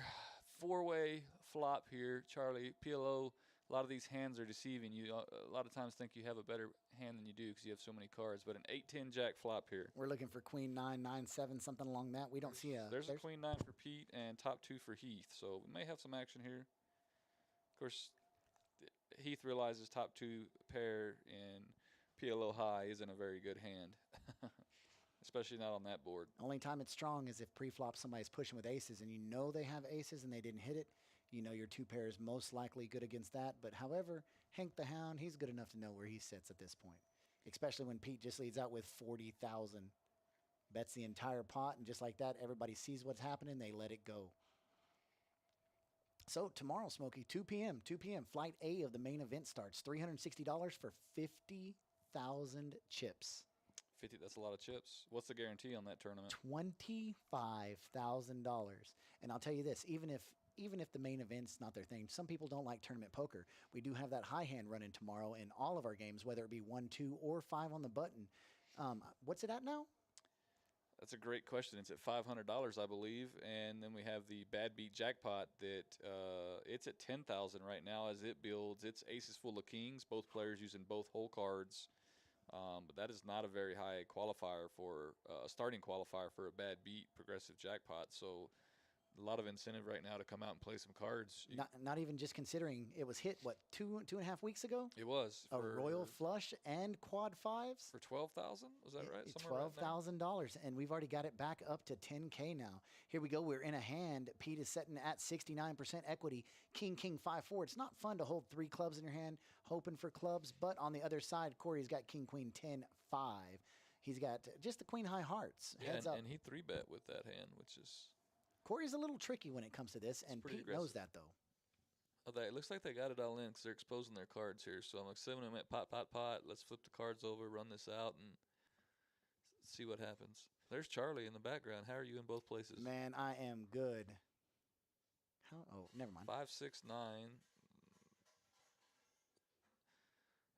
4-way flop here, Charlie. PLO, a lot of these hands are deceiving you. A lot of times think you have a better hand than you do because you have so many cards. But an 8-10 jack flop here. We're looking for queen 9, 9, 7, something along that. We don't see a. There's a queen 9 for Pete and top 2 for Heath. So we may have some action here. Of course, Heath realizes top 2 pair in PLO high isn't a very good hand. Especially not on that board. Only time it's strong is if pre-flop somebody's pushing with aces and you know they have aces and they didn't hit it. You know your 2 pair is most likely good against that. But however, Hank the Hound, he's good enough to know where he sits at this point. Especially when Pete just leads out with 40,000. Bets the entire pot, and just like that, everybody sees what's happening. They let it go. So tomorrow, Smokey, 2 p.m., Flight A of the main event starts. $360 for 50,000 chips. 50, that's a lot of chips. What's the guarantee on that tournament? $25,000. And I'll tell you this, even if the main event's not their thing, some people don't like tournament poker. We do have that high hand running tomorrow in all of our games, whether it be 1, 2, or 5 on the button. What's it at now? That's a great question. It's at $500, I believe, and then we have the Bad Beat Jackpot that it's at 10,000 right now as it builds. It's aces full of kings, both players using both whole cards, but that is not a very high qualifier for a starting qualifier for a Bad Beat progressive jackpot. So a lot of incentive right now to come out and play some cards. Not even just considering it was hit, what, 2.5 weeks ago? It was A royal flush and quad fives? for 12,000. Was that right? Somewhere around there? $12,000, and we've already got it back up to 10K now. Here we go. We're in a hand. Pete is setting at 69% equity. King, king, 5-4. It's not fun to hold 3 clubs in your hand, hoping for clubs. But on the other side, Corey's got king, queen, 10, 5. He's got just the queen high hearts. Yeah, Heads up. and he 3-bet with that hand, which is Corey's a little tricky when it comes to this, and pretty Pete aggressive. knows that, though. Oh, it looks like they got it all in because they're exposing their cards here. So I'm assuming them at pot, pot, pot. Let's flip the cards over, run this out, and see what happens. There's Charlie in the background. How are you in both places? Man, I am good. How? Oh, never mind. 5, 6, 9.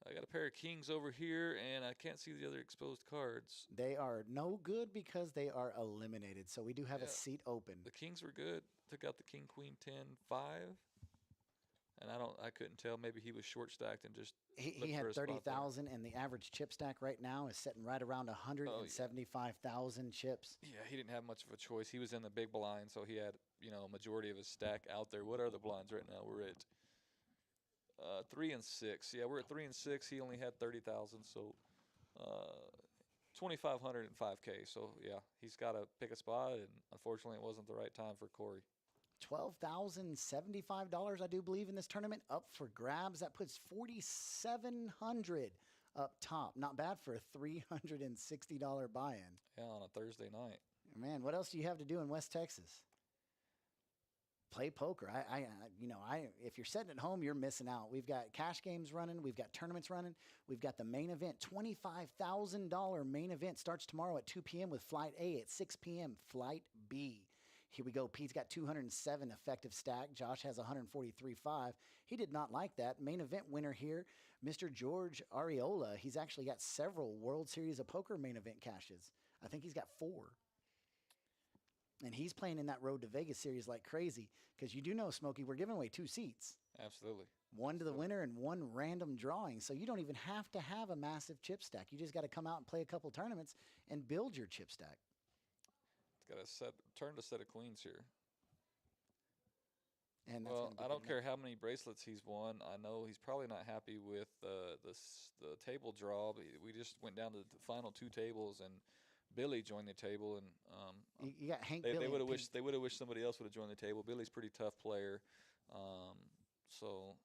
I got a pair of kings over here, and I can't see the other exposed cards. They are no good because they are eliminated. So we do have a Yeah. seat open. The kings were good. Took out the king, queen, 10, 5. And I couldn't tell. Maybe he was short stacked and just He looked for had a spot there. 30,000, and the average chip stack right now is sitting right around 175,000 chips. Yeah, he didn't have much of a choice. He was in the big blind, so he had, a majority of his stack out there. What are the blinds right now? We're at 3 and 6. Yeah, we're at 3 and 6. He only had 30,000, so 2,500 and 5K. So yeah, he's got to pick a spot, and unfortunately, it wasn't the right time for Corey. $12,075, I do believe, in this tournament, up for grabs. That puts 4,700 up top. Not bad for a $360 buy-in. Yeah, on a Thursday night. Man, what else do you have to do in West Texas? Play poker. If you're sitting at home, you're missing out. We've got cash games running. We've got tournaments running. We've got the main event. $25,000 main event starts tomorrow at 2 p.m. with Flight A. At 6 p.m., Flight B. Here we go. Pete's got 207 effective stack. Josh has 143.5. He did not like that. Main event winner here, Mr. George Ariola. He's actually got several World Series of Poker main event cashes. I think he's got 4. And he's playing in that Road to Vegas series like crazy because you do know, Smokey, we're giving away 2 seats. Absolutely. One to the winner and one random drawing. So you don't even have to have a massive chip stack. You just got to come out and play a couple tournaments and build your chip stack. It's got a turn to set of queens here. And that's Well, gonna be I don't good care enough. how many bracelets he's won. I know he's probably not happy with the table draw. But we just went down to the final 2 tables, and Billy joined the table, and You got Hank they Billy. would have and wished somebody else would have joined the table. Billy's a pretty tough player, so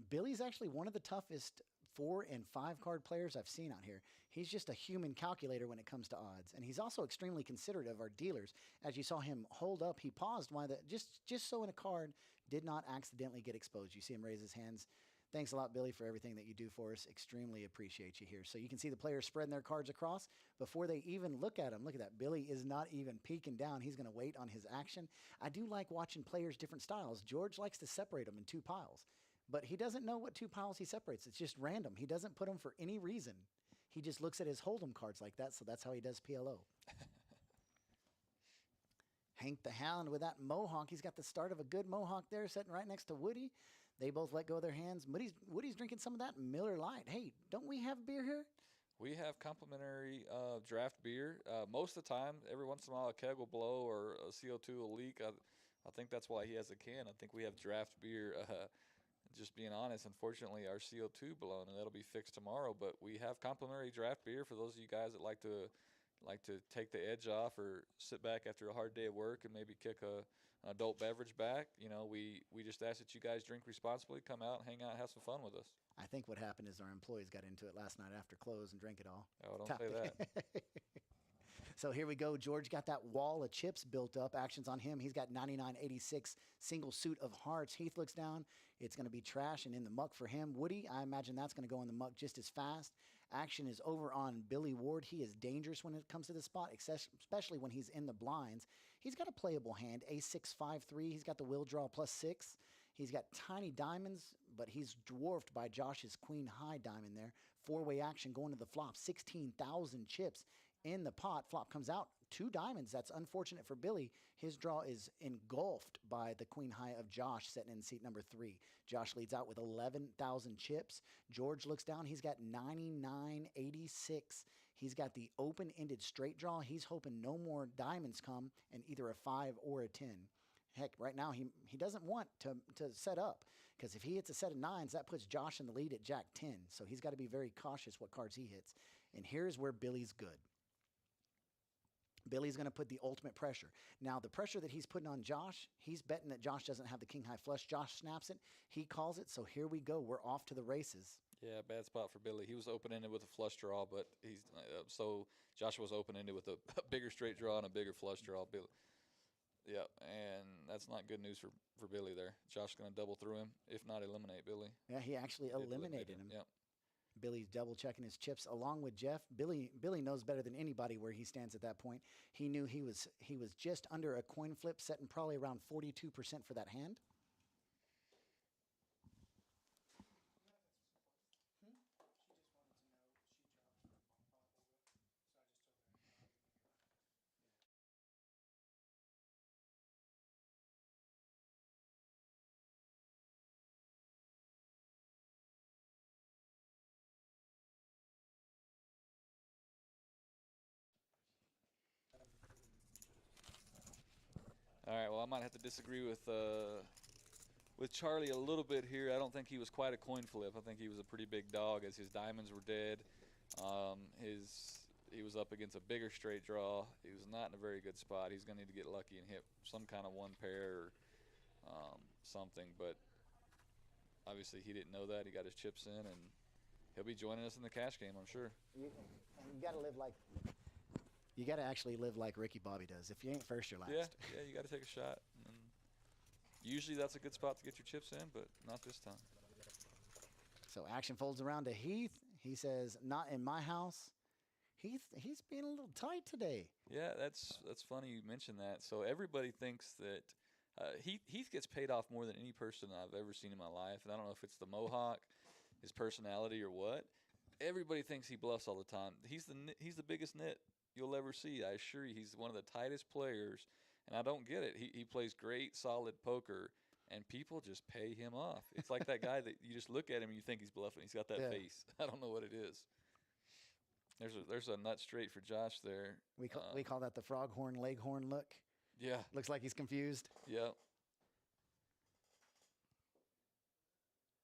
Billy's actually one of the toughest 4 and 5 card players I've seen out here. He's just a human calculator when it comes to odds, and he's also extremely considerate of our dealers. As you saw him hold up, he paused while just so in a card did not accidentally get exposed. You see him raise his hands. Thanks a lot, Billy, for everything that you do for us. Extremely appreciate you here. So you can see the players spreading their cards across before they even look at them. Look at that. Billy is not even peeking down. He's going to wait on his action. I do like watching players' different styles. George likes to separate them in 2 piles, but he doesn't know what 2 piles he separates. It's just random. He doesn't put them for any reason. He just looks at his hold'em cards like that, so that's how he does PLO. Hank the Hound with that mohawk. He's got the start of a good mohawk there sitting right next to Woody. They both let go of their hands. Woody's drinking some of that Miller Lite. Hey, don't we have beer here? we have complimentary draft beer. Most of the time, every once in a while, a keg will blow or a CO2 will leak. I think that's why he has a can. I think we have draft beer. Just being honest, unfortunately, our CO2 blown, and that'll be fixed tomorrow. But we have complimentary draft beer for those of you guys that like to take the edge off or sit back after a hard day of work and maybe kick an adult beverage back. You know, we just ask that you guys drink responsibly, come out, hang out, have some fun with us. I think what happened is our employees got into it last night after close and drank it all. Oh, don't say that. So here we go. George got that wall of chips built up. Action's on him. He's got 99.86 single suit of hearts. Heath looks down. It's going to be trash and in the muck for him. Woody, I imagine that's going to go in the muck just as fast. Action is over on Billy Ward. He is dangerous when it comes to the spot, especially when he's in the blinds. He's got a playable hand, A6-5-3. He's got the will draw +6. He's got tiny diamonds, but he's dwarfed by Josh's queen high diamond there. Four-way action going to the flop, 16,000 chips. in the pot. Flop comes out 2 diamonds. That's unfortunate for Billy. His draw is engulfed by the queen high of Josh sitting in seat number 3. Josh leads out with 11,000 chips. George looks down. He's got 99.86. He's got the open-ended straight draw. He's hoping no more diamonds come and either a 5 or a 10. Heck, right now he doesn't want to set up, because if he hits a set of 9s, that puts Josh in the lead at Jack 10. So he's got to be very cautious what cards he hits. And here's where Billy's good. Billy's going to put the ultimate pressure. Now, the pressure that he's putting on Josh, he's betting that Josh doesn't have the king high flush. Josh snaps it. He calls it. So here we go. We're off to the races. Yeah, bad spot for Billy. He was open-ended with a flush draw, but he's so Joshua was open-ended with a bigger straight draw and a bigger flush draw. Billy. Yeah, and that's not good news for Billy there. Josh's going to double through him, if not eliminate Billy. Yeah, he actually eliminated him. Yep. Billy's double checking his chips along with Jeff. Billy knows better than anybody where he stands at that point. He knew he was just under a coin flip, setting probably around 42% for that hand. All right. Well, I might have to disagree with Charlie a little bit here. I don't think he was quite a coin flip. I think he was a pretty big dog as his diamonds were dead. He was up against a bigger straight draw. He was not in a very good spot. He's going to need to get lucky and hit some kind of one pair or something. But obviously he didn't know that. He got his chips in, and he'll be joining us in the cash game, I'm sure. You got to live like. You got to actually live like Ricky Bobby does. If you ain't first, you're last. Yeah, you got to take a shot. And usually that's a good spot to get your chips in, but not this time. So action folds around to Heath. He says, "Not in my house." He's being a little tight today. Yeah, that's funny you mentioned that. So everybody thinks that Heath gets paid off more than any person I've ever seen in my life, and I don't know if it's the mohawk, his personality, or what. Everybody thinks he bluffs all the time. He's the biggest nit you'll ever see. I assure you, he's one of the tightest players, and I don't get it. He plays great, solid poker, and people just pay him off. It's like that guy that you just look at him and you think he's bluffing. He's got that face. I don't know what it is. There's a nut straight for Josh there. We call that the froghorn leghorn look. Yeah. Looks like he's confused. Yeah.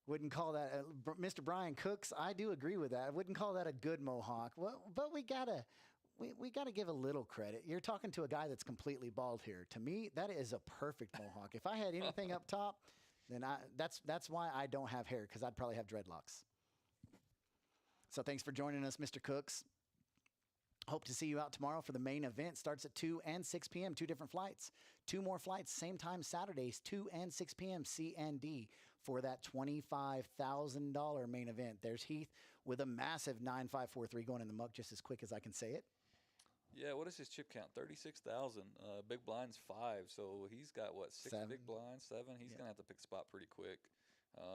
Wouldn't call that Mr. Brian Cooks. I do agree with that. I wouldn't call that a good mohawk. Well, but we gotta give a little credit. You're talking to a guy that's completely bald here. To me, that is a perfect mohawk. If I had anything up top, then that's why I don't have hair, because I'd probably have dreadlocks. So thanks for joining us, Mr. Cooks. Hope to see you out tomorrow for the main event. Starts at 2 and 6 p.m., 2 different flights. 2 more flights, same time Saturdays, 2 and 6 p.m., C and D, for that $25,000 main event. There's Heath with a massive 9-5-4-3 going in the muck just as quick as I can say it. Yeah, what is his chip count? 36,000. Big blind's 5, so he's got, what, 6 7. big blinds, 7? He's going to have to pick a spot pretty quick,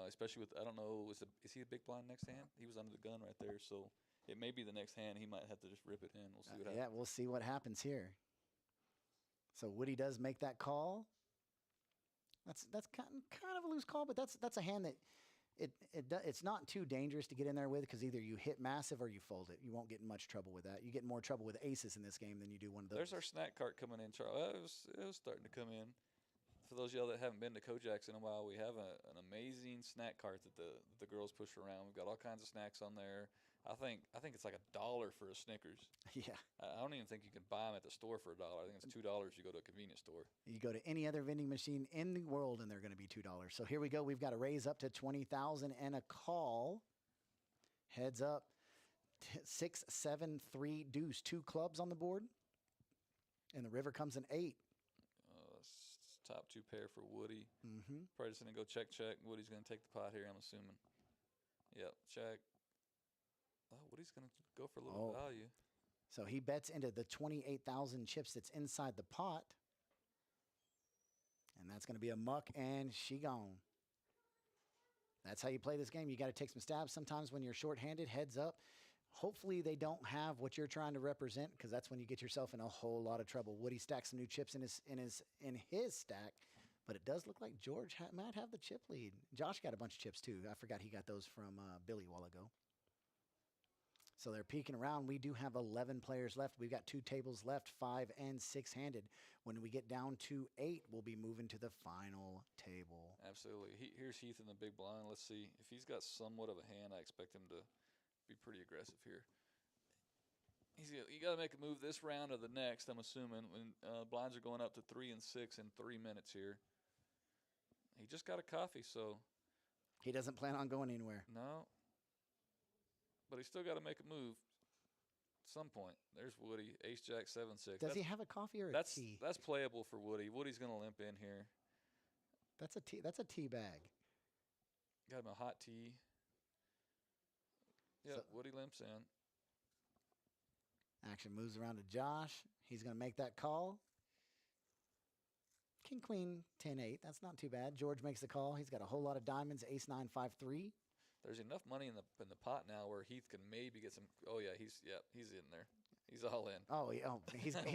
especially with, I don't know, is he a big blind next hand? He was under the gun right there, so it may be the next hand. He might have to just rip it in. We'll see what happens. Yeah, we'll see what happens here. So Woody does make that call. That's kind of a loose call, but that's a hand that it's not too dangerous to get in there with, because either you hit massive or you fold it. You won't get in much trouble with that. You get more trouble with aces in this game than you do one of those. There's our snack cart coming in, Charles. It was starting to come in. For those of y'all that haven't been to Kojak's in a while, we have an amazing snack cart that the girls push around. We've got all kinds of snacks on there. I think it's like $1 for a Snickers. Yeah. I don't even think you can buy them at the store for $1. I think it's $2. You go to a convenience store. You go to any other vending machine in the world, and they're going to be $2. So here we go. We've got a raise up to 20,000 and a call. Heads up. 6, 7, 3 deuce. 2 clubs on the board, and the river comes in 8. Top 2 pair for Woody. Mm-hmm. Probably just going to go check. Woody's going to take the pot here, I'm assuming. Yep, check. Oh, Woody's going to go for a little value. So he bets into the 28,000 chips that's inside the pot. And that's going to be a muck, and she gone. That's how you play this game. You got to take some stabs sometimes when you're shorthanded. Heads up. Hopefully they don't have what you're trying to represent, because that's when you get yourself in a whole lot of trouble. Woody stacks some new chips in his stack, but it does look like George might have the chip lead. Josh got a bunch of chips too. I forgot he got those from Billy a while ago. So they're peeking around. We do have 11 players left. We've got 2 tables left, 5 and 6-handed. When we get down to 8, we'll be moving to the final table. Absolutely. Here's Heath in the big blind. Let's see. If he's got somewhat of a hand, I expect him to be pretty aggressive here. You got to make a move this round or the next, I'm assuming, when blinds are going up to 3 and 6 in 3 minutes here. He just got a coffee, so. He doesn't plan on going anywhere. No. But he's still got to make a move at some point. There's Woody, ace, jack, 7-6. Does he have a coffee or a tea? That's playable for Woody. Woody's going to limp in here. That's a tea. That's a tea bag. Got him a hot tea. Yeah, So, Woody limps in. action moves around to Josh. He's going to make that call. King, queen, 10-8. That's not too bad. George makes the call. He's got a whole lot of diamonds, ace, 9, 5-3. There's enough money in the pot now where Heath can maybe get some. Oh yeah, he's in there. He's all in. Oh, he's got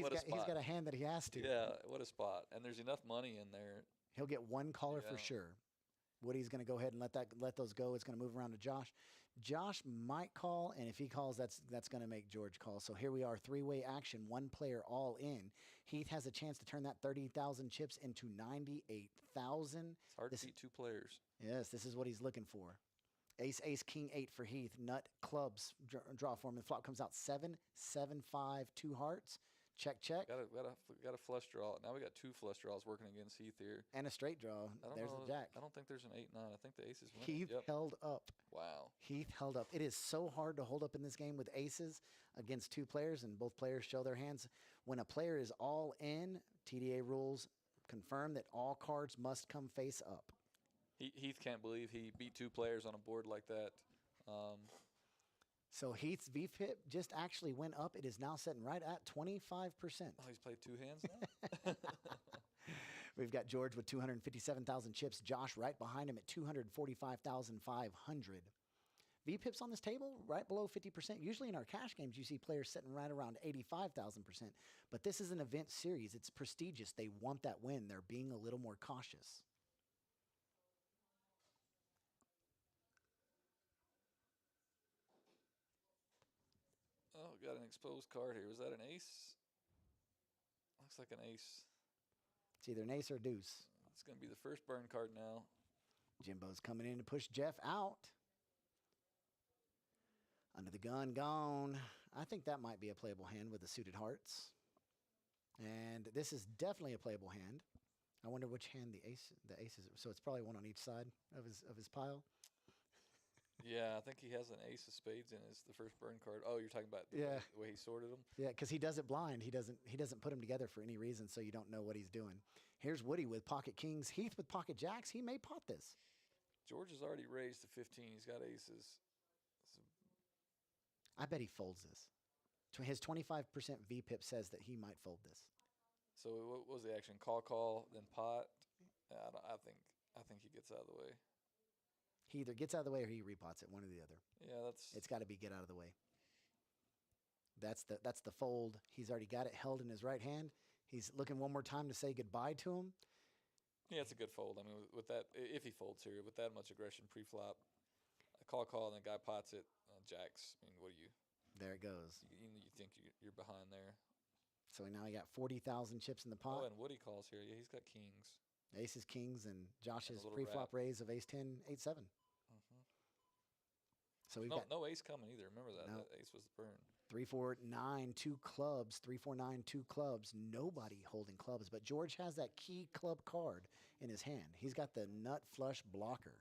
a hand that he has to. Yeah, what a spot. And there's enough money in there. He'll get one caller for sure. Woody's going to go ahead and let those go. It's going to move around to Josh. Josh might call, and if he calls, that's going to make George call. So here we are, 3-way action, 1 player all in. Heath has a chance to turn that 30,000 chips into 98,000. It's hard to beat 2 players. Yes, this is what he's looking for. Ace, ace, king, 8 for Heath. Nut, clubs, draw for him. The flop comes out 7, 7, 5, 2 hearts. Check, check. Got a flush draw. Now we got 2 flush draws working against Heath here. And a straight draw. There's the jack. I don't think there's an 8-9. I think the ace is winning. Heath held up. Wow. Heath held up. It is so hard to hold up in this game with aces against 2 players, and both players show their hands. When a player is all in, TDA rules confirm that all cards must come face up. Heath can't believe he beat 2 players on a board like that. So Heath's VPIP just actually went up. It is now sitting right at 25%. Oh, he's played 2 hands now? We've got George with 257,000 chips. Josh right behind him at 245,500. VPIPs on this table right below 50%. Usually in our cash games, you see players sitting right around 85,000%. But this is an event series. It's prestigious. They want that win. They're being a little more cautious. Oh, got an exposed card here. Was that an ace? Looks like an ace. It's either an ace or a deuce. It's going to be the first burn card now. Jimbo's coming in to push Jeff out. Under the gun, gone. I think that might be a playable hand with the suited hearts. And this is definitely a playable hand. I wonder which hand the ace is. So it's probably one on each side of his pile. Yeah, I think he has an ace of spades in the first burn card. Oh, you're talking about the way he sorted them? Yeah, because he does it blind. He doesn't put them together for any reason, so you don't know what he's doing. Here's Woody with pocket kings. Heath with pocket jacks. He may pot this. George has already raised to 15. He's got aces. I bet he folds this. His 25% VPIP says that he might fold this. So what was the action? Call, then pot? I think he gets out of the way. He either gets out of the way or he repots it, one or the other. Yeah, it's got to be get out of the way. That's the fold. He's already got it held in his right hand. He's looking one more time to say goodbye to him. Yeah, it's a good fold. I mean, with that, if he folds here, with that much aggression pre-flop, a call, and the guy pots it, jacks. I mean, what do you? There it goes. You think you're behind there. So now he got 40,000 chips in the pot. Oh, and Woody calls here. Yeah, he's got kings. Aces, kings, and Josh's pre-flop raise of ace 10, 8-7. So we've got no ace coming either. Remember that. No. That ace was the burn. 3, 4, 9, 2 clubs. 3, 4, 9, 2 clubs. Nobody holding clubs, but George has that key club card in his hand. He's got the nut flush blocker,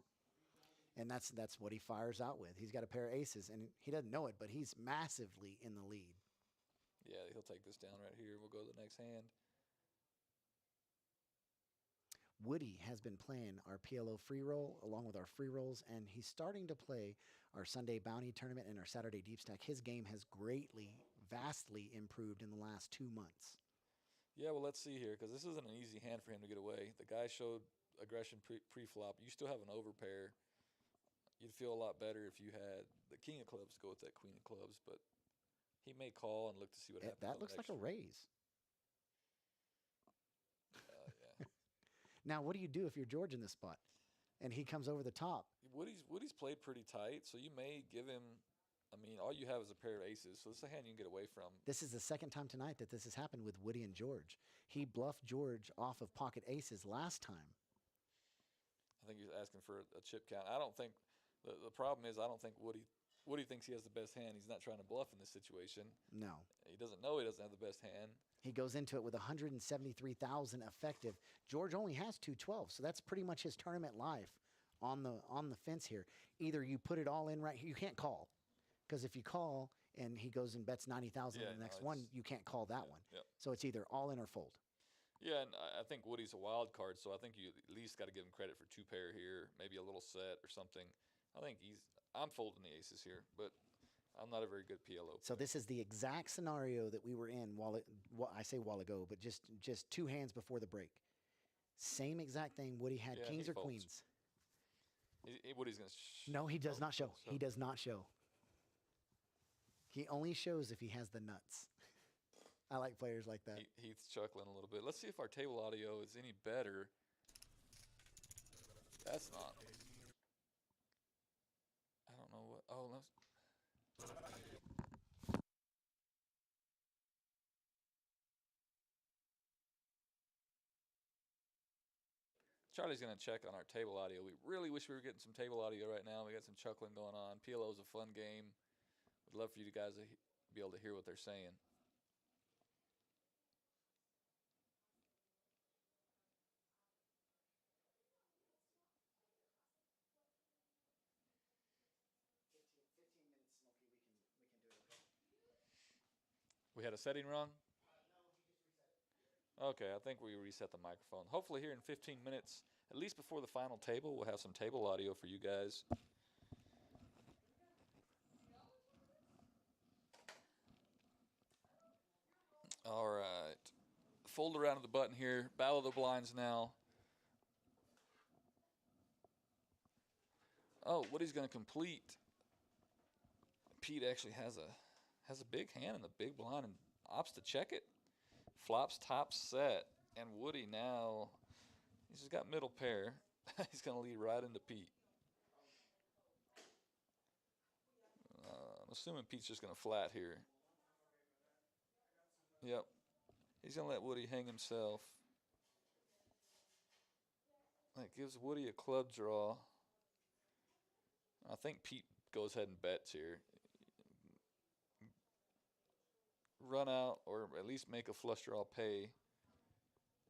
and that's what he fires out with. He's got a pair of aces, and he doesn't know it, but he's massively in the lead. Yeah, he'll take this down right here. We'll go to the next hand. Woody has been playing our PLO free roll along with our free rolls, and he's starting to play our Sunday Bounty tournament and our Saturday Deep Stack. His game has vastly improved in the last 2 months. Yeah, well, let's see here, because this isn't an easy hand for him to get away. The guy showed aggression pre-flop. You still have an overpair. you'd feel a lot better if you had the king of clubs go with that queen of clubs, but he may call and look to see what happens. That looks like a raise. Yeah. Now, what do you do if you're George in this spot and he comes over the top? Woody's played pretty tight, so you may give him. I mean, all you have is a pair of aces, so this is a hand you can get away from. This is the second time tonight that this has happened with Woody and George. He bluffed George off of pocket aces last time. I think he's asking for a chip count. I don't think the problem is I don't think Woody thinks he has the best hand. He's not trying to bluff in this situation. No. He doesn't know he doesn't have the best hand. He goes into it with 173,000 effective. George only has 212, so that's pretty much his tournament life on the fence here. Either you put it all in right here. You can't call, because if you call and he goes and bets 90,000 in the next one, you can't call that one. Yep. So it's either all in or fold. Yeah, and I think Woody's a wild card, so I think you at least got to give him credit for 2 pair here, maybe a little set or something. I'm folding the aces here, but I'm not a very good PLO. So this is the exact scenario that we were in I say while ago, but just 2 hands before the break. Same exact thing. Woody had kings or folds. queens. Woody's going to No, he does not show. He does not show. He only shows if he has the nuts. I like players like that. Heath's chuckling a little bit. Let's see if our table audio is any better. That's not. I don't know what. Oh, let's. Charlie's going to check on our table audio. We really wish we were getting some table audio right now. We got some chuckling going on. PLO is a fun game. We'd love for you guys to be able to hear what they're saying. We had a setting wrong? Okay, I think we reset the microphone. Hopefully here in 15 minutes, at least before the final table, we'll have some table audio for you guys. All right. Fold around to the button here. Battle of the blinds now. Oh, Woody's going to complete. Pete actually has a big hand in the big blind and opts to check it. Flops top set. And Woody now, he's just got middle pair. He's going to lead right into Pete. I'm assuming Pete's just going to flat here. Yep. He's going to let Woody hang himself. That gives Woody a club draw. I think Pete goes ahead and bets here. Run out or at least make a flush draw pay.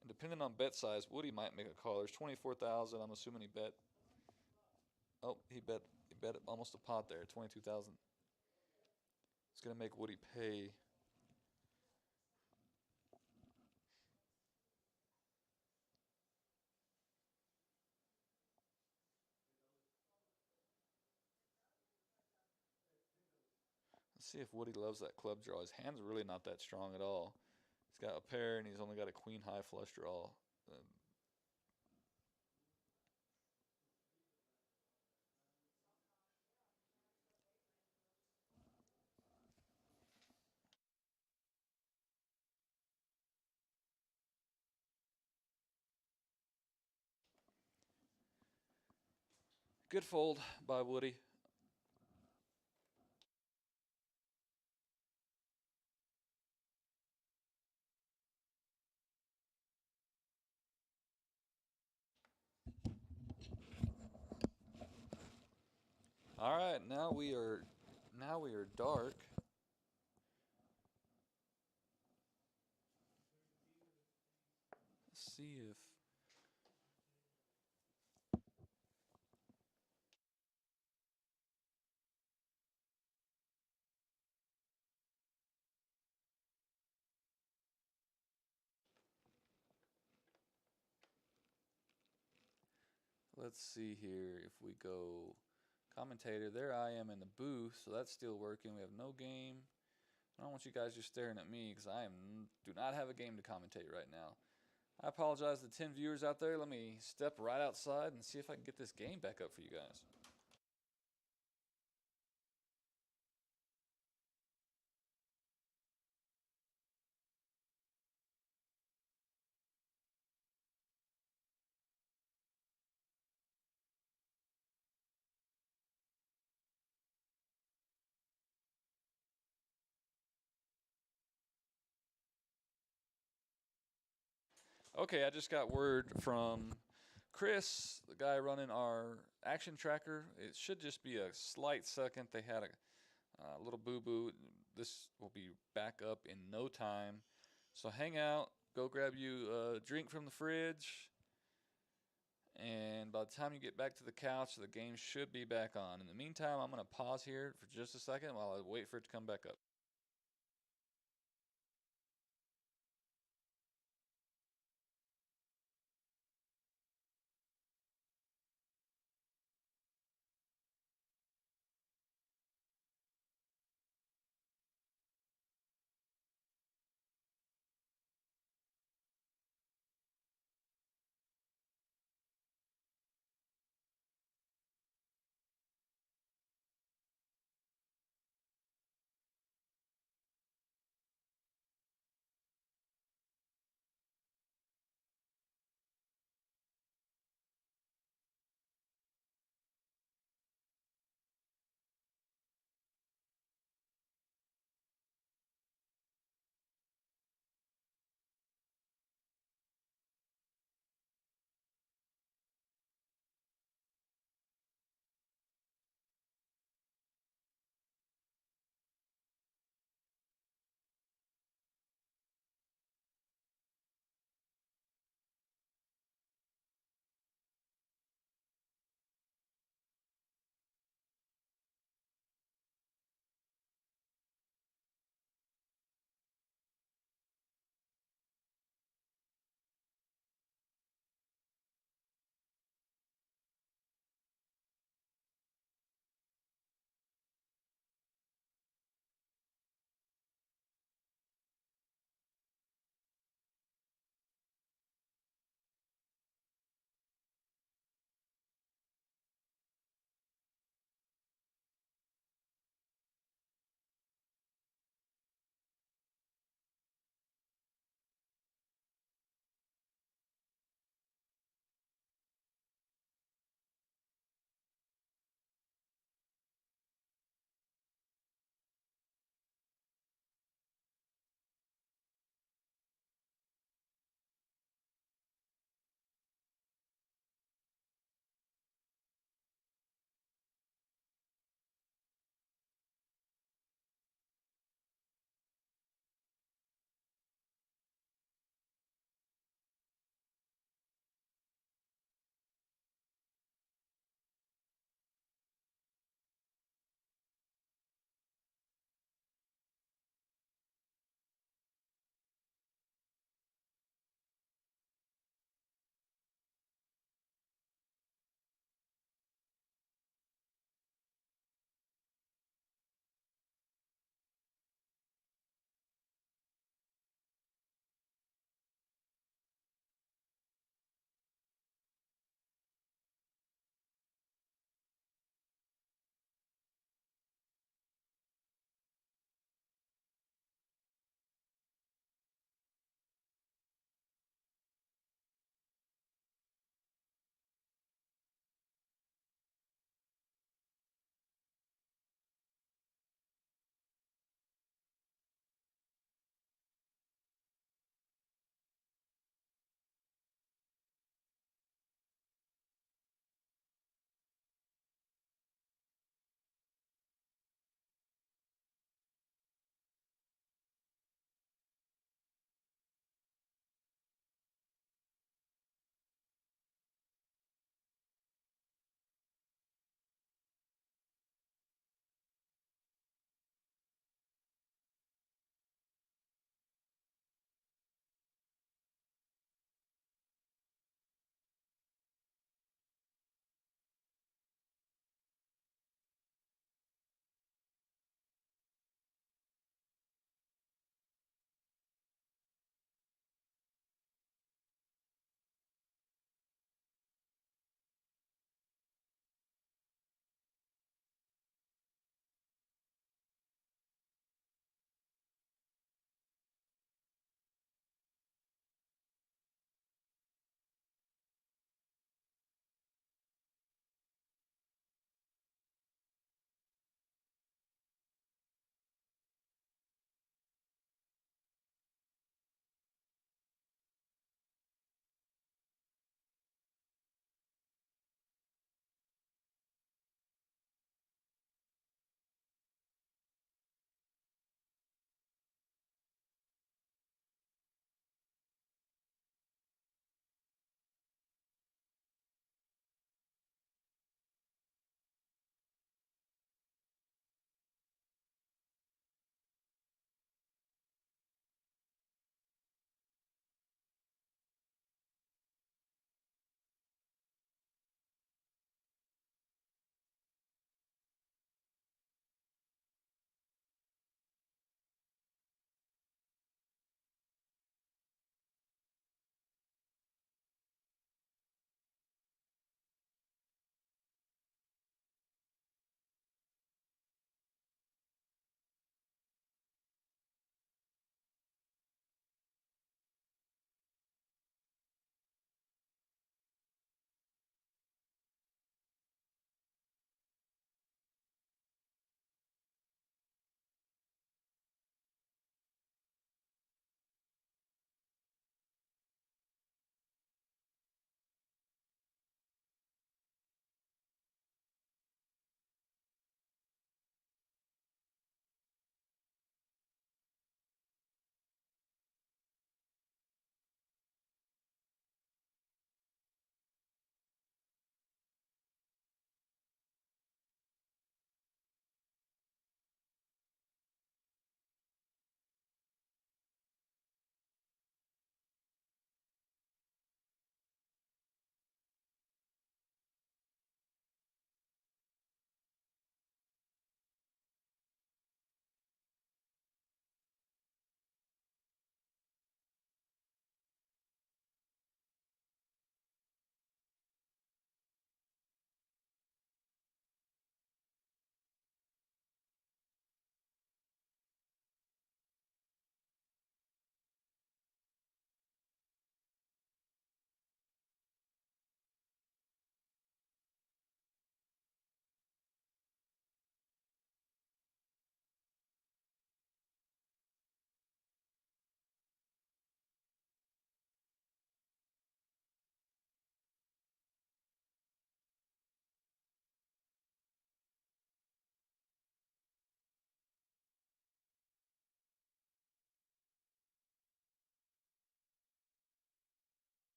And depending on bet size, Woody might make a call. There's 24,000. I'm assuming he bet. Oh, he bet almost a pot there, 22,000. It's going to make Woody pay. Let's see if Woody loves that club draw. His hand's really not that strong at all. He's got a pair and he's only got a queen high flush draw. Good fold by Woody. All right, now we are dark. Let's see if let's see here if we go commentator. There I am in the booth, so that's still working. We have no game. I don't want you guys just staring at me because do not have a game to commentate right now. I apologize to the 10 viewers out there. Let me step right outside and see if I can get this game back up for you guys. Okay, I just got word from Chris, the guy running our action tracker. It should just be a slight second. They had a little boo-boo. This will be back up in no time. So hang out, go grab you a drink from the fridge, and by the time you get back to the couch, the game should be back on. In the meantime, I'm going to pause here for just a second while I wait for it to come back up.